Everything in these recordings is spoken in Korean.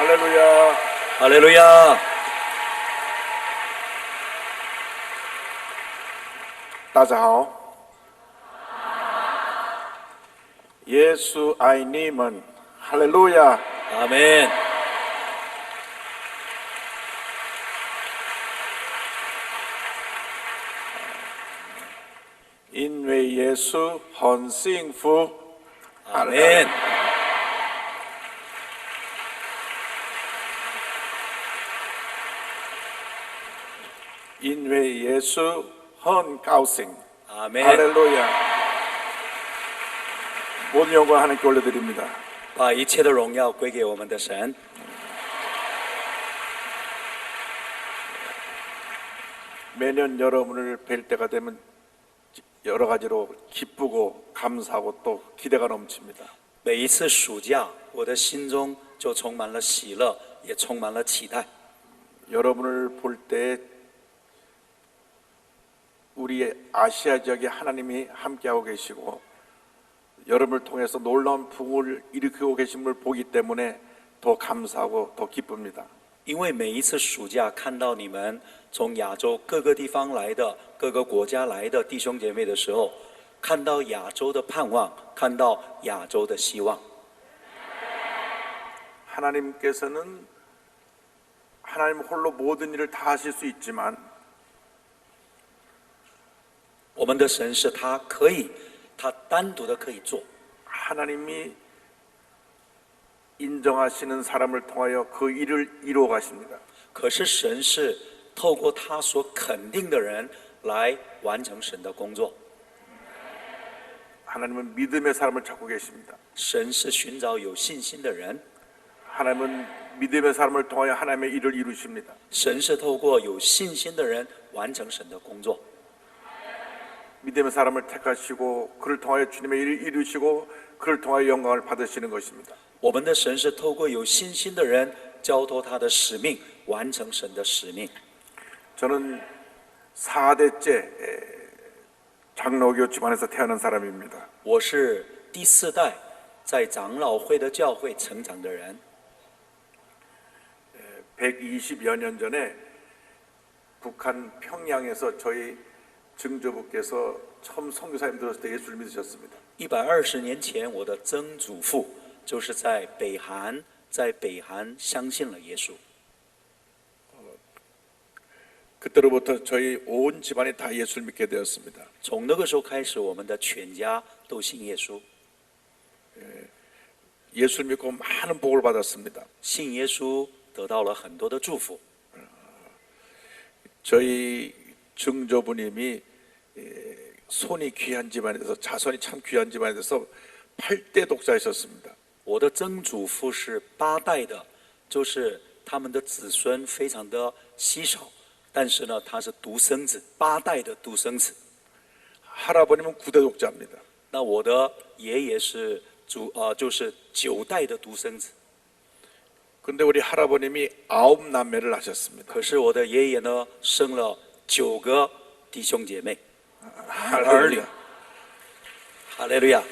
할렐루야. 할렐루야. 大家好，耶稣爱你们，哈利路亚。 아멘. 因为耶稣很幸福， 아멘. 因为耶稣很高兴， 아멘. 할렐루야. 모든 영광 하나님께 올려드립니다. 把一切的荣耀归给我们的神。 매년 여러분을 뵐 때가 되면 여러 가지로 기쁘고 감사하고 또 기대가 넘칩니다. 每一次暑假，我的心中就充满了喜乐，也充满了期待。 여러분을 볼 때 우리 아시아 지역에 하나님이 함께하고 계시고 여러분을 통해서 놀라운 부흥을 일으키고 계심을 보기 때문에 더 감사하고 더 기쁩니다. 因为每一次暑假看到你们从亚洲各个地方来的、各个国家来的弟兄姐妹的时候，看到亚洲的盼望，看到亚洲的希望。 하나님께서는 하나님 홀로 모든 일을 다 하실 수 있지만 我们的神是他可以，他单独的可以做。 하나님이 인정하시는 사람을 통하여 그 일을 이루어 가십니다. 可是神是透过他所肯定的人来完成神的工作。 하나님은 믿음의 사람을 찾고 계십니다. 神是寻找有信心的人， 하나님은 믿음의 사람을 통하여 하나님의 일을 이루십니다. 神是透过有信心的人完成神的工作。 믿음의 사람을 택하시고 그를 통하여 주님의 일을 이루시고 그를 통하여 영광을 받으시는 것입니다. 我们的神是透过有信心的人交托他的使命，完成神的使命。 저는 4대째 장로교 집안에서 태어난 사람입니다. 我是第四代在长老会的教会成长的人。 120여 년 전에 북한 평양에서 저희 증조부께서 처음 선교사님 들었을 때 예수를 믿으셨습니다. 120年前，我的曾祖父就是在北韩相信了耶稣。 그때로부터 저희 온 집안이 다 예수를 믿게 되었습니다. 从那个时候开始，我们的全家都信耶稣。 예수를 믿고 많은 복을 받았습니다. 信耶稣得到了很多的祝福。 저희 증조부님이 손이 귀한 집안에서 자손이 참 귀한 집안에서 8대 독자이셨습니다. 我的曾祖父是8代的，就是他们的子孙非常的稀少，但是呢，他是独生子，8代的独生子。 할아버님은 9대 독자입니다. 那我的爷爷是就是9代的独生子。 근데 우리 할아버님이 9남매를 낳으셨습니다. 可是我的爷爷呢，生了9个弟兄姐妹，儿女。 할렐루야. 哈利路亚。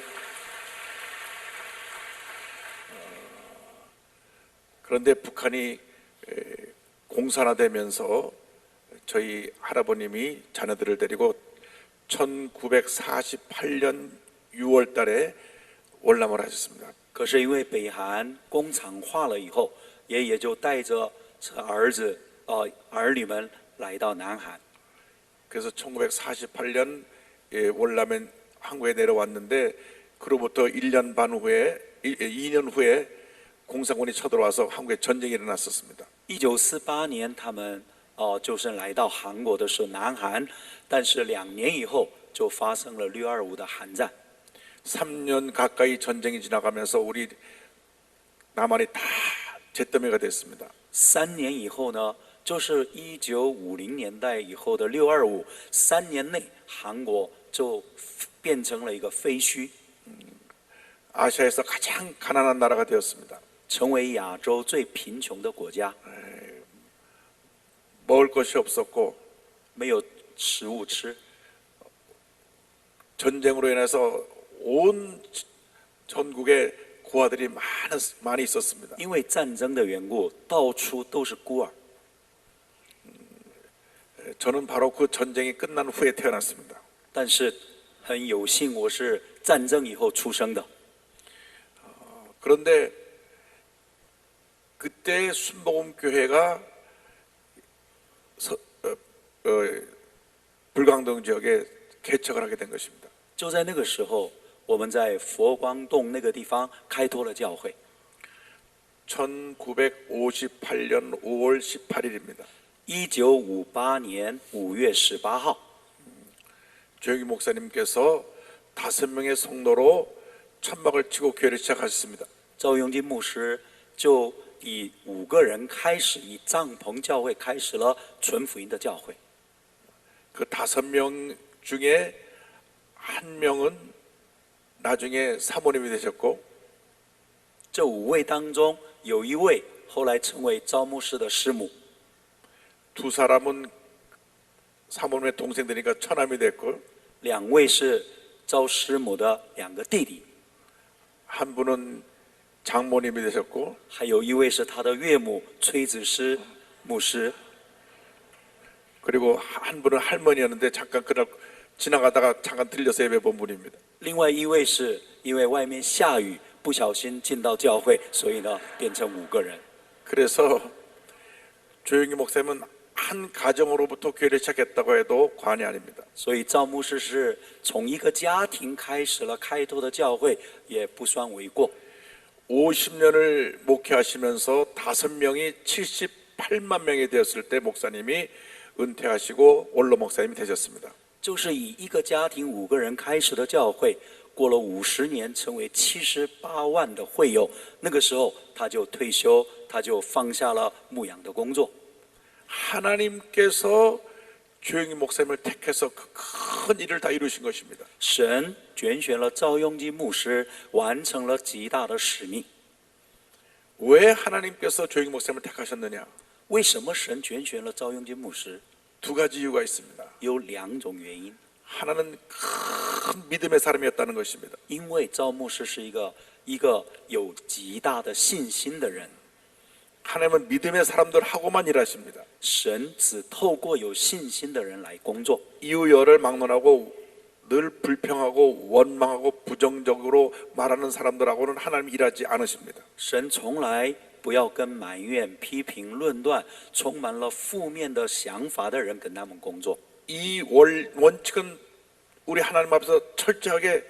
그런데 북한이 공산화되면서 저희 할아버님이 자녀들을 데리고 1948년 6월 달에 월남을 하셨습니다. 可是因为北韩工厂化了以后，爷爷就带着儿女们来到南韩。 그래서 1948년 월남에 한국에 내려왔는데 그로부터 1년 반 후에 2년 후에 공산군이 쳐들어와서 한국에 전쟁이 일어났었습니다. 1948年他们就是来到韩国的时候，南韩，但是2年以后就发生了6.25的韩战。 3년 가까이 전쟁이 지나가면서 우리 남한이 다 잿더미가 됐습니다. 3年以后呢，就是1950年代以后的6.25，3年内韩国就变成了一个废墟， 아시아에서 가장 가난한 나라가 되었습니다. 成为亚洲最贫穷的国家， 먹을 것이 없었고 没有食物吃。 전쟁으로 인해서 온 전국에 고아들이 많이 있었습니다. 因为战争的缘故，到处都是孤儿。 저는 바로 그 전쟁이 끝난 후에 태어났습니다. 但是很有幸，我是战争以后出生的。 그런데 그때 순복음교회가 불광동 지역에 개척을 하게 된 것입니다. 就在那个时候，我们在佛光洞那个地方开拓了教会。 1958년 5월 18일입니다. 1958年5月18号， 조영기 목사님께서 5명의 성도로 천막을 치고 교회를 시작하셨습니다. 赵永金牧师就以5个人开始，以帐篷教会开始了纯福音的教会。 그 5명 중에 한 명은 나중에 사모님이 되셨고 这5位当中，有一位后来成为赵牧师的师母， 두 사람은 사모님의 동생들이니까 처남이 됐고 2位是赵师母的2个弟弟， 한 분은 장모님이 되셨고 还有一位是他的岳母崔子师牧师， 그리고 한 분은 할머니였는데 잠깐 그날 지나가다가 잠깐 들려서 예배 본 분입니다. 另外一位是因为外面下雨，不小心进到教会，所以呢变成5个人。 그래서 조영기 목사님은 한 가정으로부터 교회를 시작했다고 해도 과언이 아닙니다. 所以赵牧师是从一个家庭开始了开拓的教会，也不算为过。 50년을 목회하시면서 5명이 78만 명이 되었을 때 목사님이 은퇴하시고 원로 목사님이 되셨습니다. 就是以一个家庭5个人开始的教会，过了50年，成为78万的会友。那个时候他就退休，他就放下了牧养的工作。 하나님께서 조영기 목사님을 택해서 그 큰 일을 다 이루신 것입니다. 神拣选了赵永基牧师，完成了极大的使命。 왜 하나님께서 조영기 목사님을 택하셨느냐? 为什么神拣选了赵永基牧师？ 두 가지 이유가 있습니다. 有2种原因。 하나는 큰 믿음의 사람이었다는 것입니다. 因为赵牧师是一个有极大的信心的人， 하나님은 믿음의 사람들하고만 일하십니다. 神只透过有信心的人来工作。 이유열을 막론하고 늘 불평하고 원망하고 부정적으로 말하는 사람들하고는 하나님 일하지 않으십니다. 神从来不要跟埋怨、批评、论断、充满了负面的想法的人跟他们工作。 이 원칙은 우리 하나님 앞에서 철저하게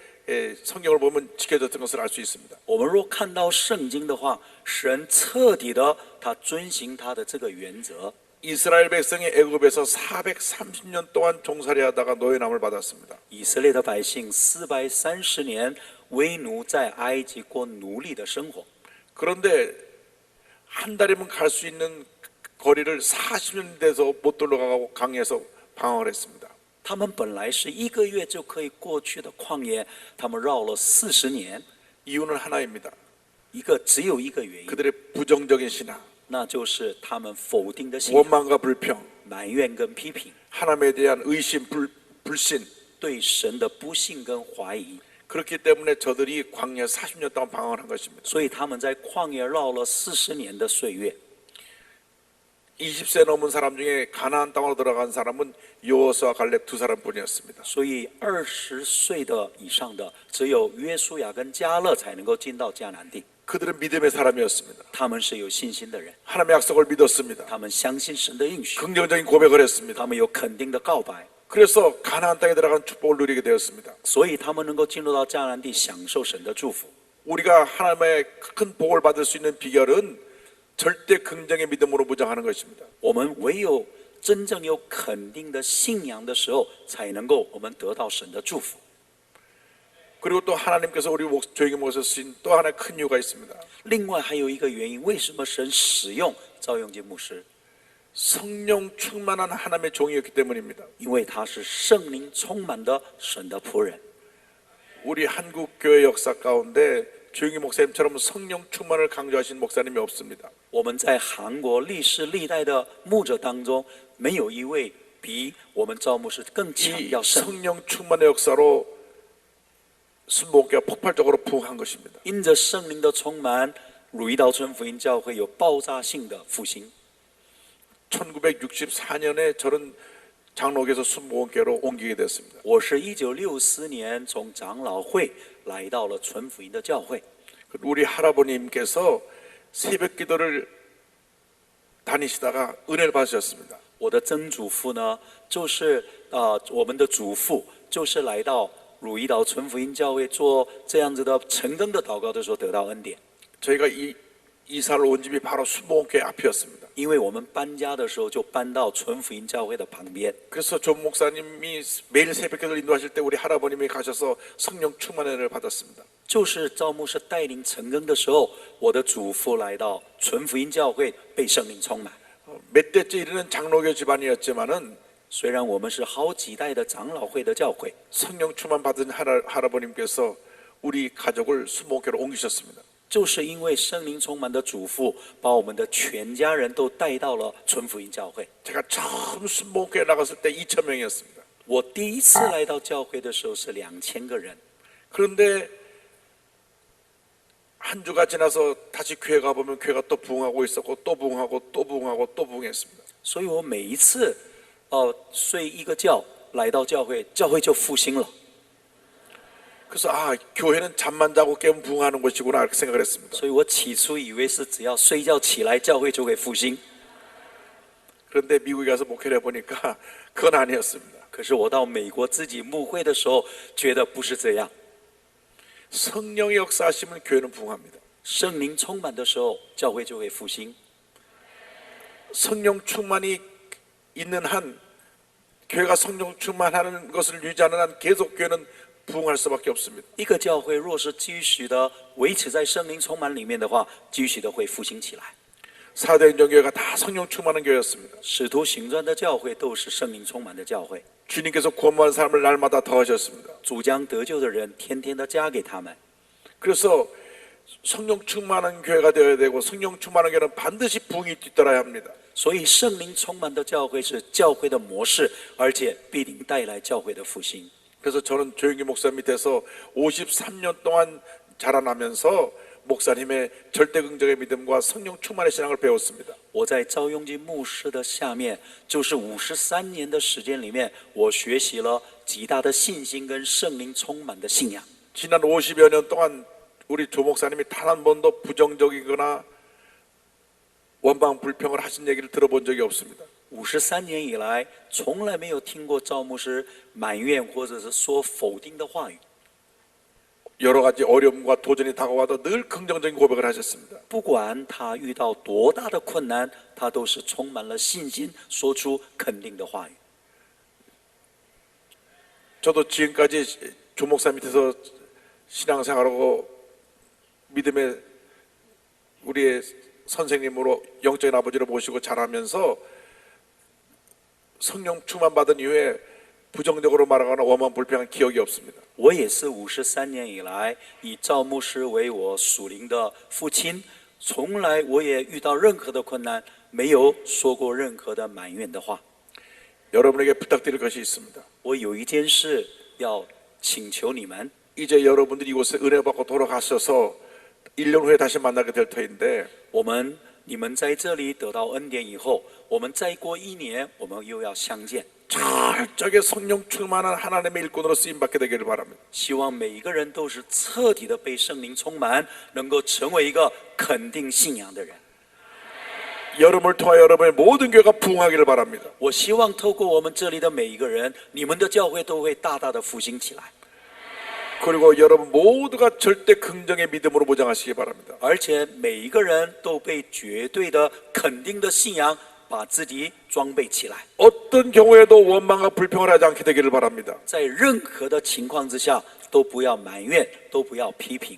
성경을 보면 지켜졌던 것을 알 수 있습니다. 我们若看到圣经的话，神彻底的他遵行他的这个原则。 이스라엘 백성이 애굽에서 430년 동안 종살이하다가 노예남을 받았습니다. 以色列的百姓430年为奴在埃及过奴隶的生活， 그런데 한 달이면 갈 수 있는 거리를 40년 돼서 못 돌아가고 강에서 방황을 했습니다. 他们本来是1个月就可以过去的旷野，他们绕了40年。 이유는 하나입니다. 只有一个原因， 그들의 부정적인 신앙, 那就是他们否定的信仰、 원망과 불평, 埋怨跟批评， 하나님에 대한 의심, 불신. 对神的不信跟怀疑。 그렇기 때문에 저들이 광야 40년 동안 방황을 한 것입니다. 所以他们在旷野绕了40年的岁月。 20세 넘은 사람 중에 가나안 땅으로 들어간 사람은 여호수아 갈렙 두 사람뿐이었습니다. 所以20岁的以上的，只有约书亚跟迦勒才能够进到迦南地。 그들은 믿음의 사람이었습니다. 他们是有信心的人， 하나님의 약속을 믿었습니다. 他们相信神的应许， 긍정적인 고백을 했습니다. 他们有肯定的告白， 그래서 가나안 땅에 들어간 축복을 누리게 되었습니다. 所以他们能够进入到迦南地，享受神的祝福。 우리가 하나님의 큰 복을 받을 수 있는 비결은 절대 긍정의 믿음으로 무장하는 것입니다. 我们唯有真正有肯定的信仰的时候，才能够我们得到神的祝福。 그리고 또 하나님께서 우리 조용히 모셔 쓰신 또 하나의 큰 이유가 있습니다. 另外还有一个原因，为什么神使用赵永基牧师？ 성령 충만한 하나님의 종이었기 때문입니다. 因为他是圣灵充满的神的仆人。 우리 한국 교회 역사 가운데 조용히 목사님처럼 성령 충만을 강조하신 목사님이 없습니다. 我们在韩国历世历代的牧者当中，没有一位比我们赵牧师更强 이 调圣灵。 성령 충만의 역사로 순복음교회가 폭발적으로 부흥한 것입니다. 因着圣灵的充满，汝矣岛村福音教会有爆炸性的复兴。 1964년에 저는 장로교에서 순복음교회로 옮기게 됐습니다. 我是1964年从长老会来到了纯福音的教会。 우리 할아버님께서 새벽 기도를 다니시다가 은혜를 받으셨습니다. 我的曾祖父呢，就是我们的祖父，就是来到汝矣岛纯福音教会做这样子的晨更的祷告的时候得到恩典。 저희가 이사를 온 집이 바로 순복음교회 앞이었습니다. 因为我们搬家的时候就搬到纯福音教会的旁边， 그래서 존 목사님이 매일 새벽 기도를 인도하실 때 우리 할아버님이 가셔서 성령 충만의 은혜를 받았습니다. 就是赵牧师带领晨更的时候，我的祖父来到纯福音教会，被圣灵充满。 몇 대째 이르는 장로교 집안이었지만은 虽然我们是好几代的长老会的教会， 성령 충만 받은 할아버님께서 우리 가족을 순복음교회로 옮기셨습니다. 就是因为圣灵充满的祖父，把我们的全家人都带到了纯福音教会。 제가 처음 순복음교회 나갔을 때 2,000명이었습니다. 我第一次来到教会的时候是2000个人， 그런데 한 주가 지나서 다시 교회 가보면 교회가 또 부흥하고 있었고 또 부흥하고 또 부흥하고 또 부흥했습니다. 所以我每一次睡一个觉来到教会，教会就复兴了。 그래서 교회는 잠만 자고 깨면 부흥하는 것이구나 이렇게 생각을 했습니다. 所以我起初以为是只要睡觉起来，教会就会复兴。 그런데 미국에 가서 목회를 해보니까 그건 아니었습니다. 可是我到美国自己牧会的时候，觉得不是这样。 성령의 역사하시면 교회는 부흥합니다. 圣灵充满的时候，教会就会复兴。 성령 충만이 있는 한 교회가 성령 충만하는 것을 유지하는 한 계속 교회는 부흥할 수밖에 없습니다. 一个教会若是继续的维持在圣灵充满里面的话，继续的会复兴起来。 사도행전 교회가 다 성령 충만한 교회였습니다. 使徒行传的教会都是圣灵充满的教会， 주님께서 구원받은 사람을 날마다 더하셨습니다. 主将得救的人天天的加给他们。 그래서 성령 충만한 교회가 되어야 되고 성령 충만한 교회는 반드시 부흥이 뒤따라야 합니다. 所以圣灵充满的教会是教会的模式，而且必定带来教会的复兴。 그래서 저는 조영기 목사 밑에서 53년 동안 자라나면서 목사님의 절대 긍정의 믿음과 성령 충만의 신앙을 배웠습니다. 我在赵永基牧师的下面，就是53年的时间里面，我学习了极大的信心跟圣灵充满的信仰。 지난 50여 년 동안 우리 조 목사님이 단 한 번도 부정적이거나 원망 불평을 하신 얘기를 들어본 적이 없습니다. 53年以来，从来没有听过赵牧师埋怨或者是说否定的话语。 여러 가지 어려움과 도전이 다가와도 늘 긍정적인 고백을 하셨습니다. 不管他遇到多大的困难，他都是充满了信心，说出肯定的话语。 저도 지금까지 조 목사 밑에서 신앙생활하고 믿음의 우리의 선생님으로 영적인 아버지로 모시고 자라면서 성령 충만 받은 이후에 부정적으로 말하거나 원망 불평한 기억이 없습니다. 我也是53年以来以赵牧师为我属灵的父亲，从来我也遇到任何的困难，没有说过任何的埋怨的话。 여러분에게 부탁드릴 것이 있습니다. 我有一件事要请求你们， 이제 여러분들이 이곳에 은혜 받고 돌아가셔서 1년 후에 다시 만나게 될 터인데 你们在这里得到恩典以后，我们再过1年，我们又要相见。 철저하게 성령 충만한 하나님의 일꾼으로 쓰임 받게 되기를 바랍니다. 希望每一个人都是彻底的被圣灵充满，能够成为一个肯定信仰的人。 여러분을 통하여 여러분의 모든 교회가 부흥하기를 바랍니다. 我希望透过我们这里的每一个人，你们的教会都会大大的复兴起来。 그리고 여러분 모두가 절대 긍정의 믿음으로 보장하시기 바랍니다. 而且每一个人都被绝对的肯定的信仰把自己装备起来。 어떤 경우에도 원망과 불평을 하지 않게 되기를 바랍니다. 在任何的情况之下，都不要埋怨，都不要批评。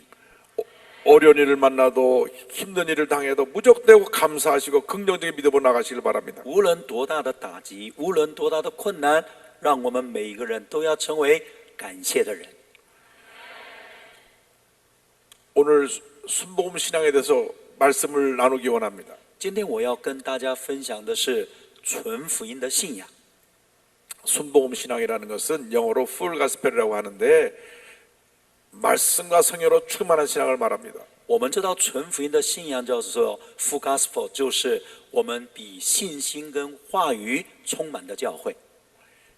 어려운 일을 만나도 힘든 일을 당해도 무적되고 감사하시고 긍정적인 믿음으로 나가시길 바랍니다. 无论多大的打击，无论多大的困难，让我们每一个人都要成为感谢的人。 오늘 순복음 신앙에 대해서 말씀을 나누기 원합니다. 今天我要跟大家分享的是纯福音的信仰。 순복음 신앙이라는 것은 영어로 full gospel이라고 하는데 말씀과 성령으로 충만한 신앙을 말합니다. 我们知道纯福音的信仰叫做 full gospel， 就是我们比信心跟话语充满的教会。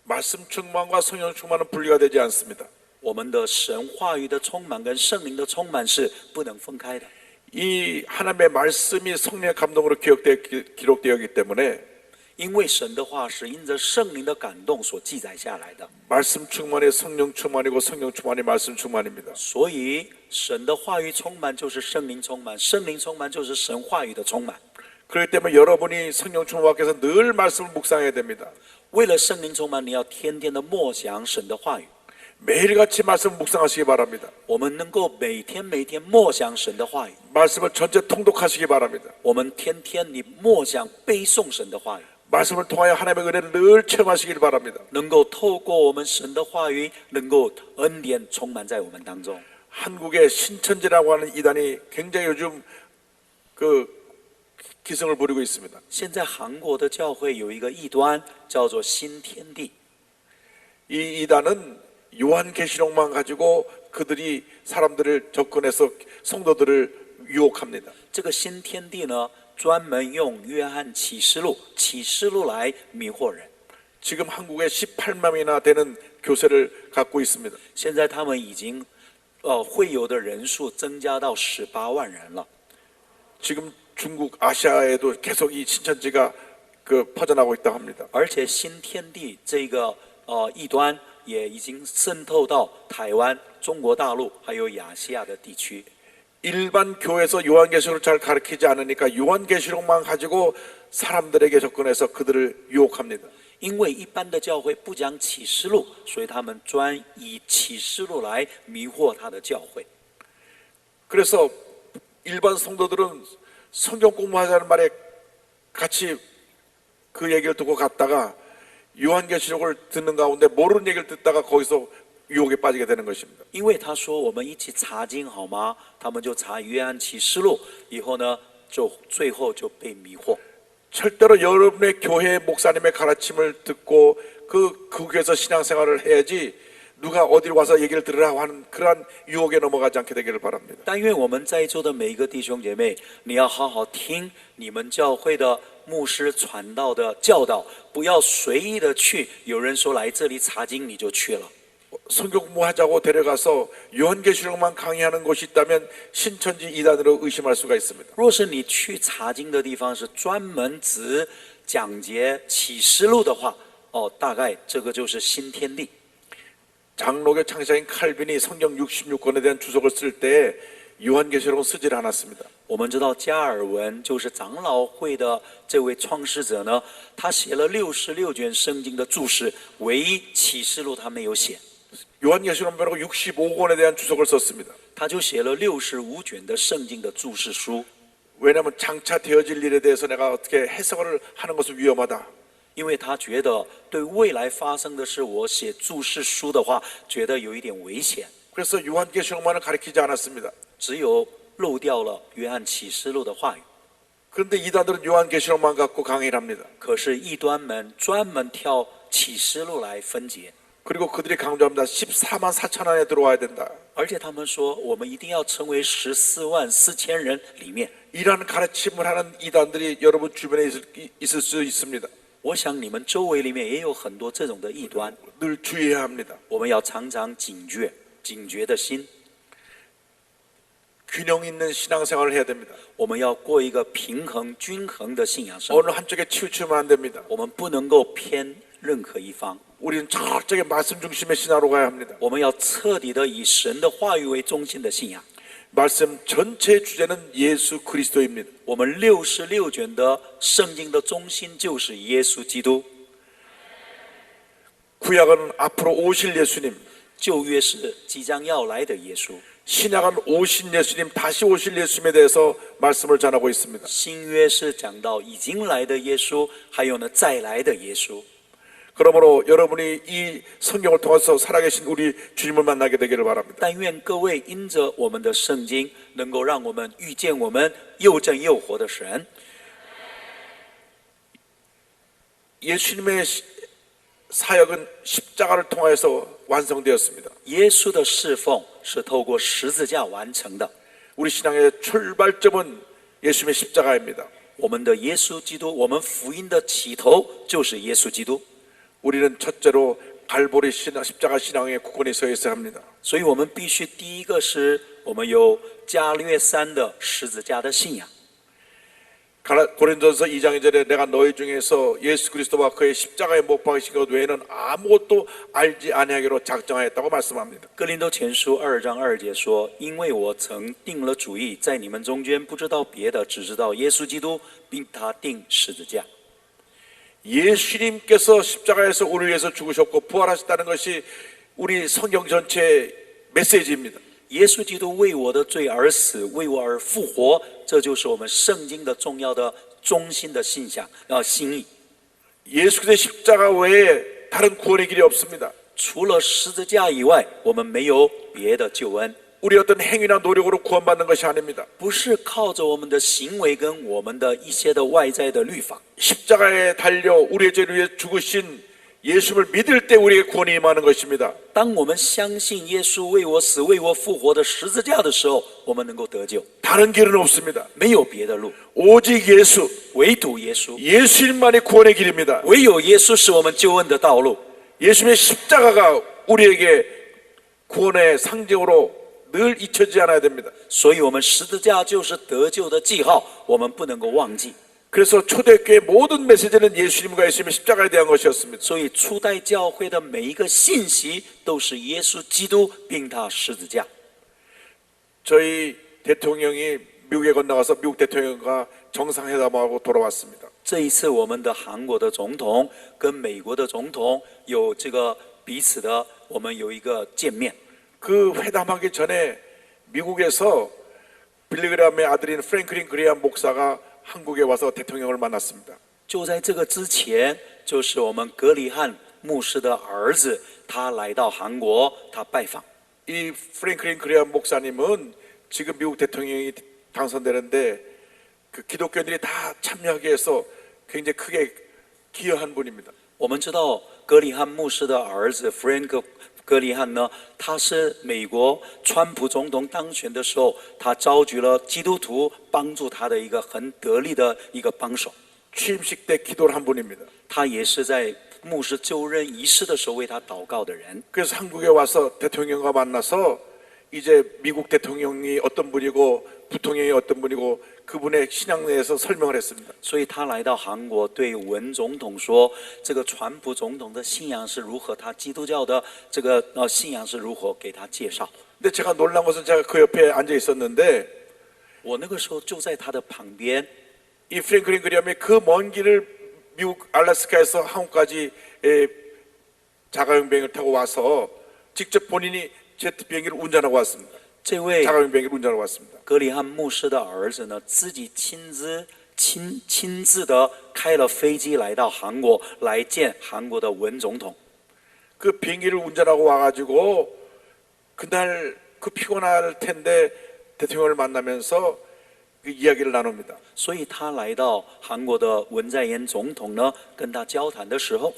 말씀 충만과 성령 충만은 분리가 되지 않습니다. 我们的神话语的充满跟圣灵的充满是不能分开的。 이 하나님의 말씀이 성령의 감동으로 기록되었기 때문에 因为神的话是因着圣灵的感动所记载下来的， 말씀 충만이 성령 충만이고 성령 충만이 말씀 충만입니다. 所以神的话语充满就是圣灵充满，圣灵充满就是神话语的充满。 그렇기 때문에 여러분이 성령 충만 받기 위해서 늘 말씀을 묵상해야 됩니다. 为了圣灵充满，你要天天的默想神的话语。 매일같이 말씀을 묵상하시기 바랍니다. 我们能够每天默想神的话语， 말씀을 전체 통독하시기 바랍니다. 我们天天你默想背诵神的话语， 말씀을 통하여 하나님의 은혜를 늘 체험하시길 바랍니다. 能够透过我们神的话语，能够恩典充满在我们当中。 한국의 신천지라고 하는 이단이 굉장히 요즘 기승을 부리고 있습니다. 现在韩国的教会有一个异端，叫做新天地。 이 이단은 요한계시록만 가지고 그들이 사람들을 접근해서 성도들을 유혹합니다. 这个新天地呢，专门用约翰启示录来迷惑人。 지금 한국에 18만이나 되는 교세를 갖고 있습니다. 现在他们已经会有的人数增加到18万人了。 지금 중국, 아시아에도 계속 이 신천지가 퍼져나가고 있다고 합니다. 而且新天地这个异端也已经渗透到台湾、中国大陆还有亚细亚的地区。 일반 교회에서 요한계시록을 잘 가르치지 않으니까 요한계시록만 가지고 사람들에게 접근해서 그들을 유혹합니다. 因为一般的教会不讲启示录，所以他们专以启示录来迷惑他的教会。 그래서 일반 성도들은 성경 공부하자는 말에 같이 그 얘기를 듣고 갔다가 요한계시록을 듣는 가운데 모르는 얘기를 듣다가 거기서 유혹에 빠지게 되는 것입니다. 因为他说我们一起查经好吗？他们就查约翰启示录，以后呢，最後就被迷惑。 절대로 여러분의 교회 목사님의 가르침을 듣고 그 교회에서 신앙생활을 해야지 누가 어디로 와서 얘기를 들으라고 하는 그러한 유혹에 넘어가지 않게 되기를 바랍니다. 但愿我们在座的每一个弟兄姐妹，你要好好听你们教会的牧师传道的教导，不要随意的去。有人说来这里查经，你就去了。 성경 공부하자고 데려가서 요한계시록만 강의하는 곳이 있다면 신천지 이단으로 의심할 수가 있습니다. 若是你去查经的地方是专门只讲解启示录的话，大概这个就是新天地。 장로교 창시자인 칼빈이 성경 66권에 대한 주석을 쓸 때 요한계시록은 쓰질 않았습니다. 我们知道加尔文就是长老会的这位创始者呢，他写了66卷圣经的注释，唯一启示录他没有写。 요한계시록 말고 65권에 대한 주석을 썼습니다. 他就写了65卷的圣经的注释书， 왜냐하면 장차 되어질 일에 대해서 내가 어떻게 해석을 하는 것은 위험하다. 因为他觉得对未来发生的事，我写注释书的话，觉得有一点危险， 그래서 요한계시록만을 가르치지 않았습니다. 只有漏掉了约翰启示录的话语。 그런데 이단들은 요한계시록만 갖고 강의를 합니다. 可是异端们专门挑启示录来分解， 그리고 그들이 강조합니다. 14만 4천 안에 들어와야 된다. 而且他们说我们一定要成为14万4千人里面。 이러한 가르침을 하는 이단들이 여러분 주변에 있을 수 있습니다. 我想你们周围里面也有很多这种的异端， 늘 주의해야 합니다. 我们要常常警觉的心， 균형 있는 신앙생활을 해야 됩니다. 我们要过一个平衡均衡的信仰生活， 어느 한쪽에 치우치면 안 됩니다. 我们不能够偏任何一方， 우리는 철저하게 말씀 중심의 신앙으로 가야 합니다. 我们要彻底的以神的话语为中心的信仰。 말씀 전체의 주제는 예수 그리스도입니다. 我们66卷的圣经的中心就是耶稣基督， 구약은 앞으로 오실 예수님, 旧约是即将要来的耶稣， 신약은 오신 예수님, 다시 오실 예수님에 대해서 말씀을 전하고 있습니다. 新约是讲到已经来的耶稣，还有呢再来的耶稣。 그러므로 여러분이 이 성경을 통해서 살아계신 우리 주님을 만나게 되기를 바랍니다. 但愿各位因着我们的圣经，能够让我们遇见我们又真又活的神。 예수님의 사역은 십자가를 통해서 완성되었습니다. 耶稣的侍奉是透过十字架完成的。 우리 신앙의 출발점은 예수님의 십자가입니다. 我们的耶稣基督，我们福音的起头就是耶稣基督。 우리는 첫째로 갈보리 십자가 신앙의 구권에 서 있어야 합니다. 所以我们必须第一个是我们有加略山的十字架的信仰。 고린도전서 2장 2절에 내가 너희 중에서 예수 그리스도와 그의 십자가에 못 박이신 것 외에는 아무것도 알지 아니하기로 작정하였다고 말씀합니다. 哥林多前书2章2节说：“因为我曾定了主意，在你们中间不知道别的，只知道耶稣基督，并他定十字架。” 예수님께서 십자가에서 우리 위해서 죽으셨고 부활하셨다는 것이 우리 성경 전체의 메시지입니다. 耶稣基督为我的罪而死，为我而复活，这就是我们圣经的重要的中心的信意。 예수 그리스도의 십자가 외에 다른 구원의 길이 없습니다. 除了十字架以外，我们没有别的救恩。 우리 어떤 행위나 노력으로 구원받는 것이 아닙니다. 不是靠着我们的行为跟我们的一些的外在的律法。 십자가에 달려 우리의 죄를 위해 죽으신 예수를 믿을 때 우리에게 구원이 임하는 것입니다. 当我们相信耶稣为我死、为我复活的十字架的时候，我们能够得救， 다른 길은 없습니다. 没有别的路， 오직 예수, 唯独耶稣， 예수님만이 구원의 길입니다. 唯有耶稣是我们救恩的道路。 예수님의 십자가가 우리에게 구원의 상징으로 늘 잊혀지지 않아야 됩니다. 所以，我们十字架就是得救的记号，我们不能够忘记。 그래서 초대교회 모든 메시지는 예수님과 예수님의 십자가에 대한 것이었습니다. 所以，初代教会的每一个信息都是耶稣基督并他十字架。 저희 대통령이 미국에 건너가서 미국 대통령과 정상회담하고 돌아왔습니다. 这一次，我们的韩国的总统跟美国的总统有这个彼此的，我们有一个见面。 그 회담하기 전에 미국에서 빌리그람의 아들인 프랭클린 그리암 목사가 한국에 와서 대통령을 만났습니다. 就在这个之前，就是我们格里汉牧师的儿子，他来到韩国，他拜访。 이 프랭클린 그리암 목사님은 지금 미국 대통령이 당선되는데 그 기독교인들이 다 참여하게 해서 굉장히 크게 기여한 분입니다. 我们知道格里汉牧师的儿子 Frank 格里汉呢，他是美国川普总统当选的时候，他召集了基督徒帮助他的一个很得力的一个帮手。 취임식 때 기도를 한 분입니다. 他也是在牧师就任仪式的时候为他祷告的人。 그래서 한국에 와서 대통령과 만나서 이제 미국 대통령이 어떤 분이고 부통령이 어떤 분이고 그분의 신앙 내에서 설명을 했습니다. 所以他来到韩国，对文总统说：“这个川普总统的信仰是如何，他基督教的这个信仰是如何，给他介绍。 근데 제가 놀란 것은 제가 그 옆에 앉아 있었는데 我那个时候就在他的旁边， 이 프랭클린 그리암이 그 먼 길을 미국 알래스카에서 한국까지 자가용 비행을 타고 와서 직접 본인이 제트 비행기를 운전하고 왔습니다. 这位 자가용 비행기를 운전하고 왔습니다. 格里汉牧师的儿子呢，自己亲自的开了飞机来到韩国，来见韩国的文总统。 그 비행기를 운전하고 와가지고 그날 그 피곤할 텐데 대통령을 만나면서 그 이야기를 나눕니다. 所以他来到韩国的文在寅总统呢，跟他交谈的时候，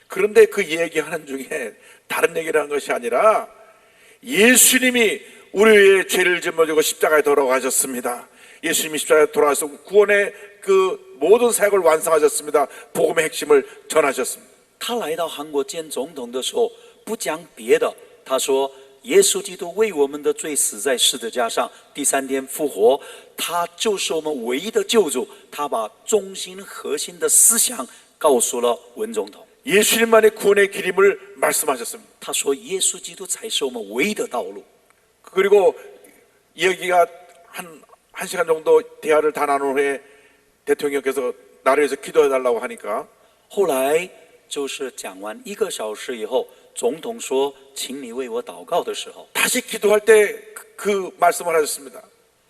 그런데 그 얘기하는 중에 다른 얘기를 하는 것이 아니라 예수님이 우리의 죄를 짊어지고 십자가에 돌아가셨습니다. 예수님이 십자가에 돌아가서 구원의 그 모든 사역을 완성하셨습니다. 복음의 핵심을 전하셨습니다. 他来到韩国见总统的时候，不讲别的，他说：“耶稣基督为我们的罪死在十字架上，第三天复活，他就是我们唯一的救主。”他把中心核心的思想告诉了文总统。 예수님만의 구원의 길임을 말씀하셨습니다. 他说：“耶稣基督才是我们唯一的道路。” 그리고 이야기가 한 시간 정도 대화를 다 나눈 후에 대통령께서 나를 위해서 기도해달라고 하니까 后来就是讲完1个小时以后，总统说：“请你为我祷告的时候， 다시 기도할 때 그 말씀을 하셨습니다.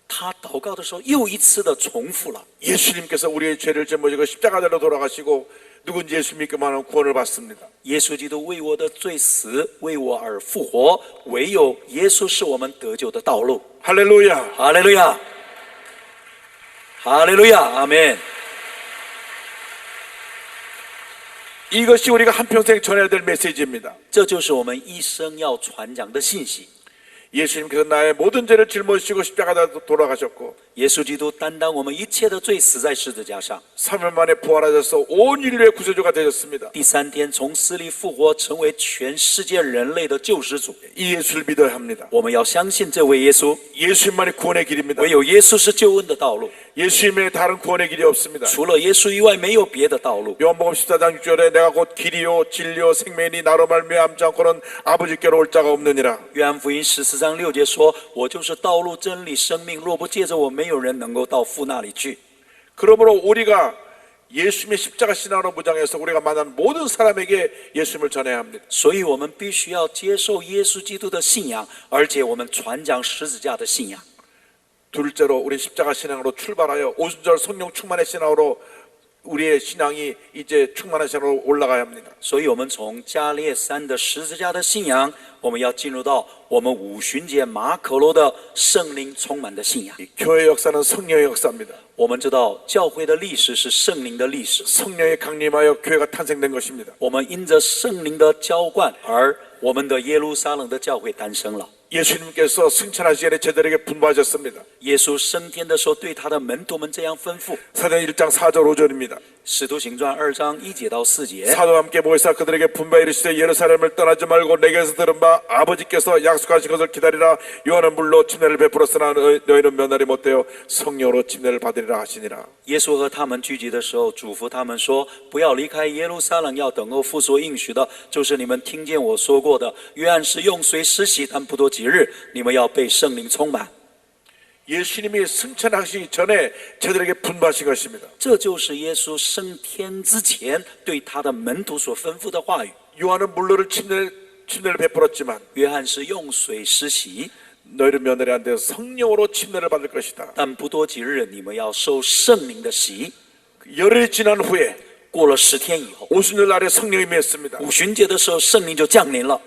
他祷告的时候又一次的重复了。 예수님께서 우리의 죄를 짊어지고 십자가대로 돌아가시고 누군지 예수 믿기만 하면 구원을 받습니다. 耶稣基督为我的罪死，为我而复活，唯有耶稣是我们得救的道路。 할렐루야. 哈利路亚，哈利路亚，阿门。 이것이 우리가 한평생 전해야 될 메시지입니다. 这就是我们一生要传讲的信息。 예수님께서 나의 모든 죄를 짊어지시고 십자가에 돌아가셨고 耶稣基督担当我们一切的罪，死在十字架上。 3일 만에 부활하셔서 온 인류의 구세주가 되셨습니다. 第三天从死里复活，成为全世界人类的救世主。 이 예수를 믿어야 합니다. 我们要相信这位耶稣， 예수님만이 구원의 길입니다. 唯有耶稣是救恩的道路， 예수님의 다른 구원의 길이 없습니다. 除了耶稣以外，没有别的道路。 요한복음 14장 6절에 내가 곧 길이요 진리요 생명이니 나로 말미암지 않고는 아버지께로 올 자가 없느니라. 约翰福音14章6节说：“我就是道路、真理、生命，若不借着我，没有人能够到父那里去。” 그러므로 우리가 예수님의 십자가 신앙으로 무장해서 우리가 만난 모든 사람에게 예수님을 전해야 합니다. 所以我们必须要接受耶稣基督的信仰，而且我们传讲十字架的信仰。 둘째로 우리 십자가 신앙으로 출발하여 오순절 성령 충만의 신앙으로 우리의 신앙이 이제 충만한 신앙으로 올라가야 합니다. 所以我们从加列山的十字架的信仰，我们要进入到我们五旬节马可罗的圣灵充满的信仰。 교회 역사는 성령의 역사입니다. 我们知道教会的历史是圣灵的历史， 성령이 강림하여 교회가 탄생된 것입니다. 我们因着圣灵的浇灌，而我们的耶路撒冷的教会诞生了。 예수님께서 승천하시기 전에 제자들에게 분부하셨습니다. 耶稣升天的时候，对他的门徒们这样吩咐： 사도행 1장 4절 5절입니다. 使徒行传2章1节到4节。 사도와 함께 모이사 그들에게 분부하여 이르시되 예루살렘을 떠나지 말고 내게서 들은 바 아버지께서 약속하신 것을 기다리라. 요한은 물로 침례를 베풀었으나 너희는 면하리 못되어 성령으로 침례를 받으리라 하시니라. 耶稣和他们聚集的时候，嘱咐他们说：“不要离开耶路撒冷，要等候父所应许的，就是你们听见我说过的。约翰是用水施洗，但不多几日，你们要被圣灵充满。” 예수님이 승천하시기 전에 제자들에게 분부하신 것입니다. 这就是耶稣升天之前对他的门徒所吩咐的话语。 요한은 물로를 침례를 베풀었지만 约翰是用水施洗， 너희를 면하리 안 되어 성령으로 침례를 받을 것이다. 但不多几日，你们要受圣灵的洗。 열흘이 지난 후에 过了10天以后， 오순절 날에 성령이 임했습니다. 五旬节的时候，圣灵就降临了。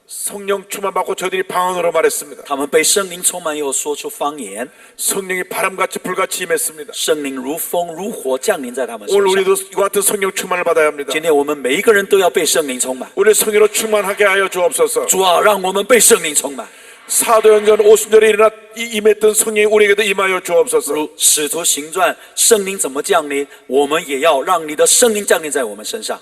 성령 충만받고 저들이 방언으로 말했습니다. 他们被圣灵充满以后，说出方言。 성령이 바람같이 불같이 임했습니다. 圣灵如风如火降临在他们身 오늘 上。 우리도 이와 같은 성령 충만을 받아야 합니다. 今天我们每一个人都要被圣灵充满。 우리 성령으로 충만하게 하여 주옵소서. 主啊，让我们被圣灵充满。 사도행전 오순절에 임했던 성령이 우리에게도 임하여 주옵소서. 如使徒行传，圣灵怎么降临，我们也要让你的圣灵降临在我们身上。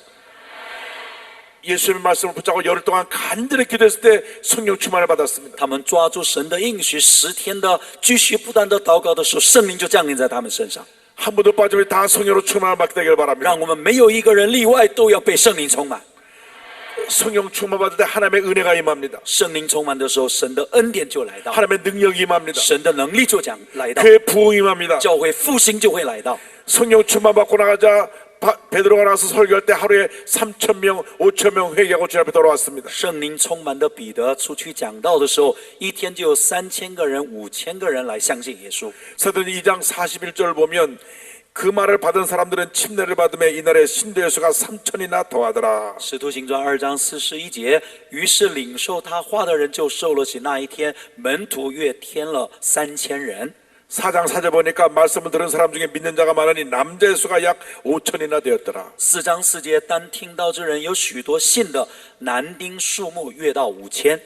예수님의 말씀을 붙잡고 열흘 동안 간절히 기도했을 때 성령 충만을 받았습니다. 他们抓住神的应许，10天的继续不断的祷告的时候，圣灵就降临在他们身上。 한 분도 빠짐없이 다 성령으로 충만을 받게 되길 바랍니다. 让我们没有一个人例外，都要被圣灵充满。 성령 충만 받을 때 하나님의 은혜가 임합니다. 圣灵充满的时候，神的恩典就来到， 하나님의 능력이 임합니다. 神的能力就来到， 그의 부흥이 임합니다. 教会复兴就会来到。 성령 충만 받고 나가자 베드로가 나와서 설교할 때 하루에 3,000명, 5,000명 회개하고 주 앞에 돌아왔습니다. 圣灵充满的彼得出去讲道的时候，一天就有3000个人、5000个人来相信耶稣。 사도행 2장 41절 보면 그 말을 받은 사람들은 침례를 받으며 이날에 신도의 수가 3,000이나 더하더라. 使徒行传2章41节，于是领受他话的人就受了洗。那一天，门徒越添了3000人。 4장 4절 보니까 말씀을 들은 사람 중에 믿는 자가 많으니 남자의 수가 약 5,000이나 되었더라. 4章4节，单听到之人有许多信的，男丁数目越到5000。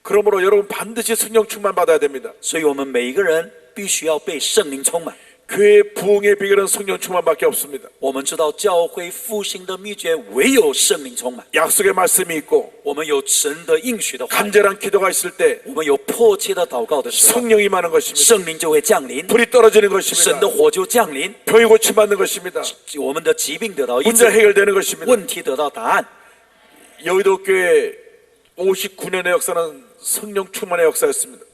그러므로 여러분 반드시 성령 충만 받아야 됩니다. 所以我们每一个人必须要被圣灵充满。 교회 부흥의 비결은 성령 충만밖에 없습니다. 我们知道教会复兴的秘诀唯有圣灵充满。 약속의 말씀이 있고 我们有神的应许的话语， 간절한 기도가 있을 때 我们有迫切的祷告的时候， 성령이 임하는 것입니다. 圣灵就会降临， 불이 떨어지는 神 것입니다. 的火就降临， 병이 고침받는 것입니다. 我们的疾病得到医 문제 治， 해결되는 것입니다. 问题得到答案。 여의도 교회 59년의 역사는 성령 충만의 역사였습니다.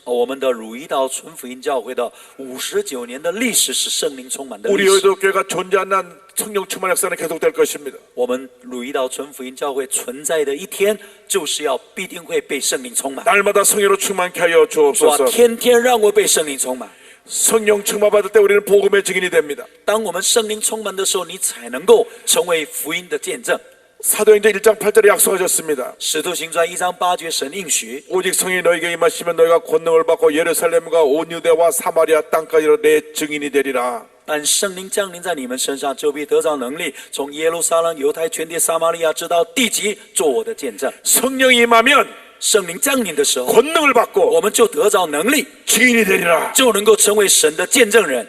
我们的汝矣岛纯福音教会的59年的历史是圣灵充满的 우리 历史。 여의도 교회가 존재한 한 성령 충만 역사는 계속될 것입니다. 我们汝矣岛纯福音教会存在的一天，就是要必定会被圣灵充满。 날마다 성령으로 충만케 하여 主啊， 주옵소서. 天天让我被圣灵充满。 성령 충만 받을 때 우리는 복음의 증인이 됩니다. 当我们圣灵充满的时候，你才能够成为福音的见证。 사도행전 1장 8절에 약속하셨습니다. 使徒行传1章8节，神应许， 오직 성령이 너에게 임하시면 너희가 권능을 받고 예루살렘과 온 유대와 사마리아 땅까지로 내 증인이 되리라. 但圣灵降临在你们身上，就必得着能力，从耶路撒冷、犹太全地、撒玛利亚直到地极，做我的见证。 성령이 임하면 圣灵降临的时候， 권능을 我 받고 们就得着能力， 증인이 되리라. 就能够成为神的见证人。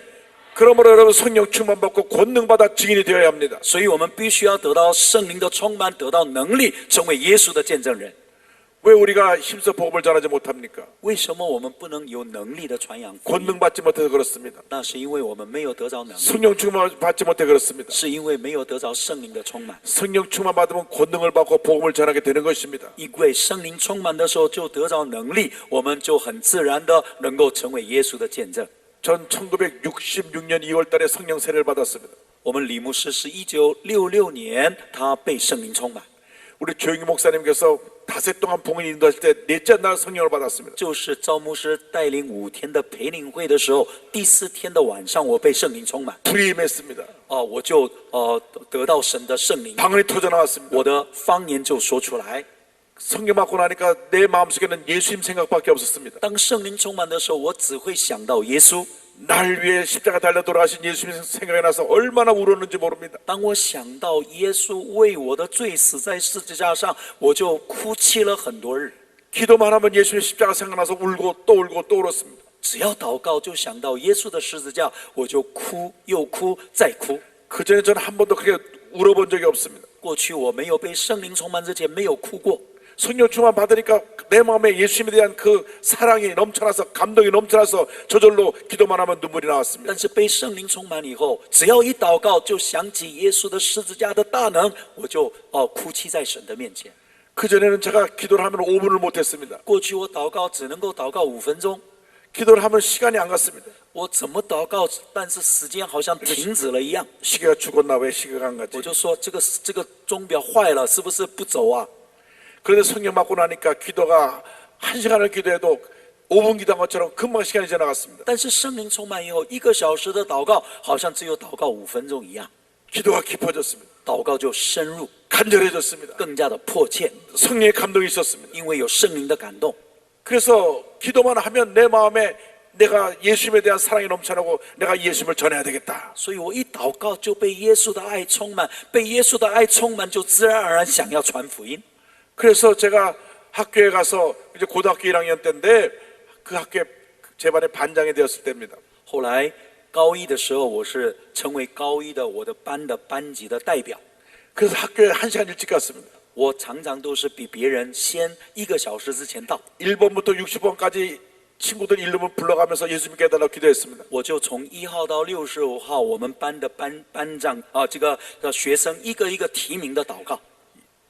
그러므로 여러분 성령 충만 받고 권능 받아 증인이 되어야 합니다. 所以我们必须要得到圣灵的充满，得到能力，成为耶稣的见证人。 왜 우리가 힘써 복음을 전하지 못합니까? 为什么我们不能有能力的传扬福音？ 권능 받지 못해서 그렇습니다. 那是因为我们没有得着能力， 성령 충만 받지 못해 그렇습니다. 是因为没有得着圣灵的充满。 성령 충만 받으면 권능을 받고 복음을 전하게 되는 것입니다. 因为圣灵充满的时候，就得着能力，我们就很自然的能够成为耶稣的见证。 전 1966년 2월 달에 성령 세례를 받았습니다. 我们李牧师是1966年，他被圣灵充满， 우리 조영희 목사님께서 닷새 동안 봉인 인도하실 때 넷째 날 성령을 받았습니다. 就是赵牧师带领5天的培灵会的时候，第4天的晚上，我被圣灵充满， 불이 임했습니다. 我就得到神的圣灵， 방언이 터져 나왔습니다. 我的方言就说出来。 성령 받고 나니까 내 마음속에는 예수님 생각밖에 없었습니다. 当圣灵充满的时候，我只会想到耶稣。 날 위해 십자가 달려 돌아가신 예수님 생각이 나서 얼마나 울었는지 모릅니다. 当我想到耶稣为我的罪死在十字架上，我就哭泣了很多日。 기도만 하면 예수님 십자가 생각나서 울고 또 울고 또 울었습니다. 只要祷告，就想到耶稣的十字架，我就哭又哭再哭。 그전에 저는 한 번도 그렇게 울어본 적이 없습니다. 过去我没有被圣灵充满之前没有哭过， 성령 충만 받으니까 내 마음에 예수님에 대한 그 사랑이 넘쳐나서 감동이 넘쳐나서 저절로 기도만 하면 눈물이 나왔습니다. 但是被圣灵充满以后，只要一祷告，就想起耶稣的十字架的大能，我就哭泣在神的面前。 그전에는 제가 기도를 하면 5분을 못했습니다. 过去我祷告只能够祷告5分钟， 기도를 하면 시간이 안 갔습니다. 我怎么祷告，但是时间好像停止了一样。 시계가 죽었나 왜 시계가 안 갔지? 我就说这个钟表坏了，是不是不走啊？ 그런데 성령 받고 나니까 기도가 1시간을 기도해도 5분 기도한 것처럼 금방 시간이 지나갔습니다. 但是圣灵充满以后，1个小时的祷告好像只有祷告5分钟一样， 기도가 깊어졌습니다. 祷告就深入， 간절해졌습니다. 更加的迫切， 성령의 감동이 있었습니다. 因为有圣灵的感动。 그래서 기도만 하면 내 마음에 내가 예수님에 대한 사랑이 넘쳐나고 내가 예수님을 전해야 되겠다. 所以我一祷告就被耶稣的爱充满，被耶稣的爱充满，就自然而然想要传福音。 그래서 제가 학교에 가서 이제 고등학교 1학년 때인데 그 학교에 제 반의 반장이 되었을 때입니다. 后来高1的时候，我是成为高1的我的班的班级的代表。 그래서 학교에 1시간 일찍 갔습니다. 我常常都是比别人先1个小时之前到， 1번부터 60번까지 친구들 이름을 불러가면서 예수 믿게 해달라고 기도했습니다. 我就从1号到65号，我们班的班长这个学生一个一个提名的祷告。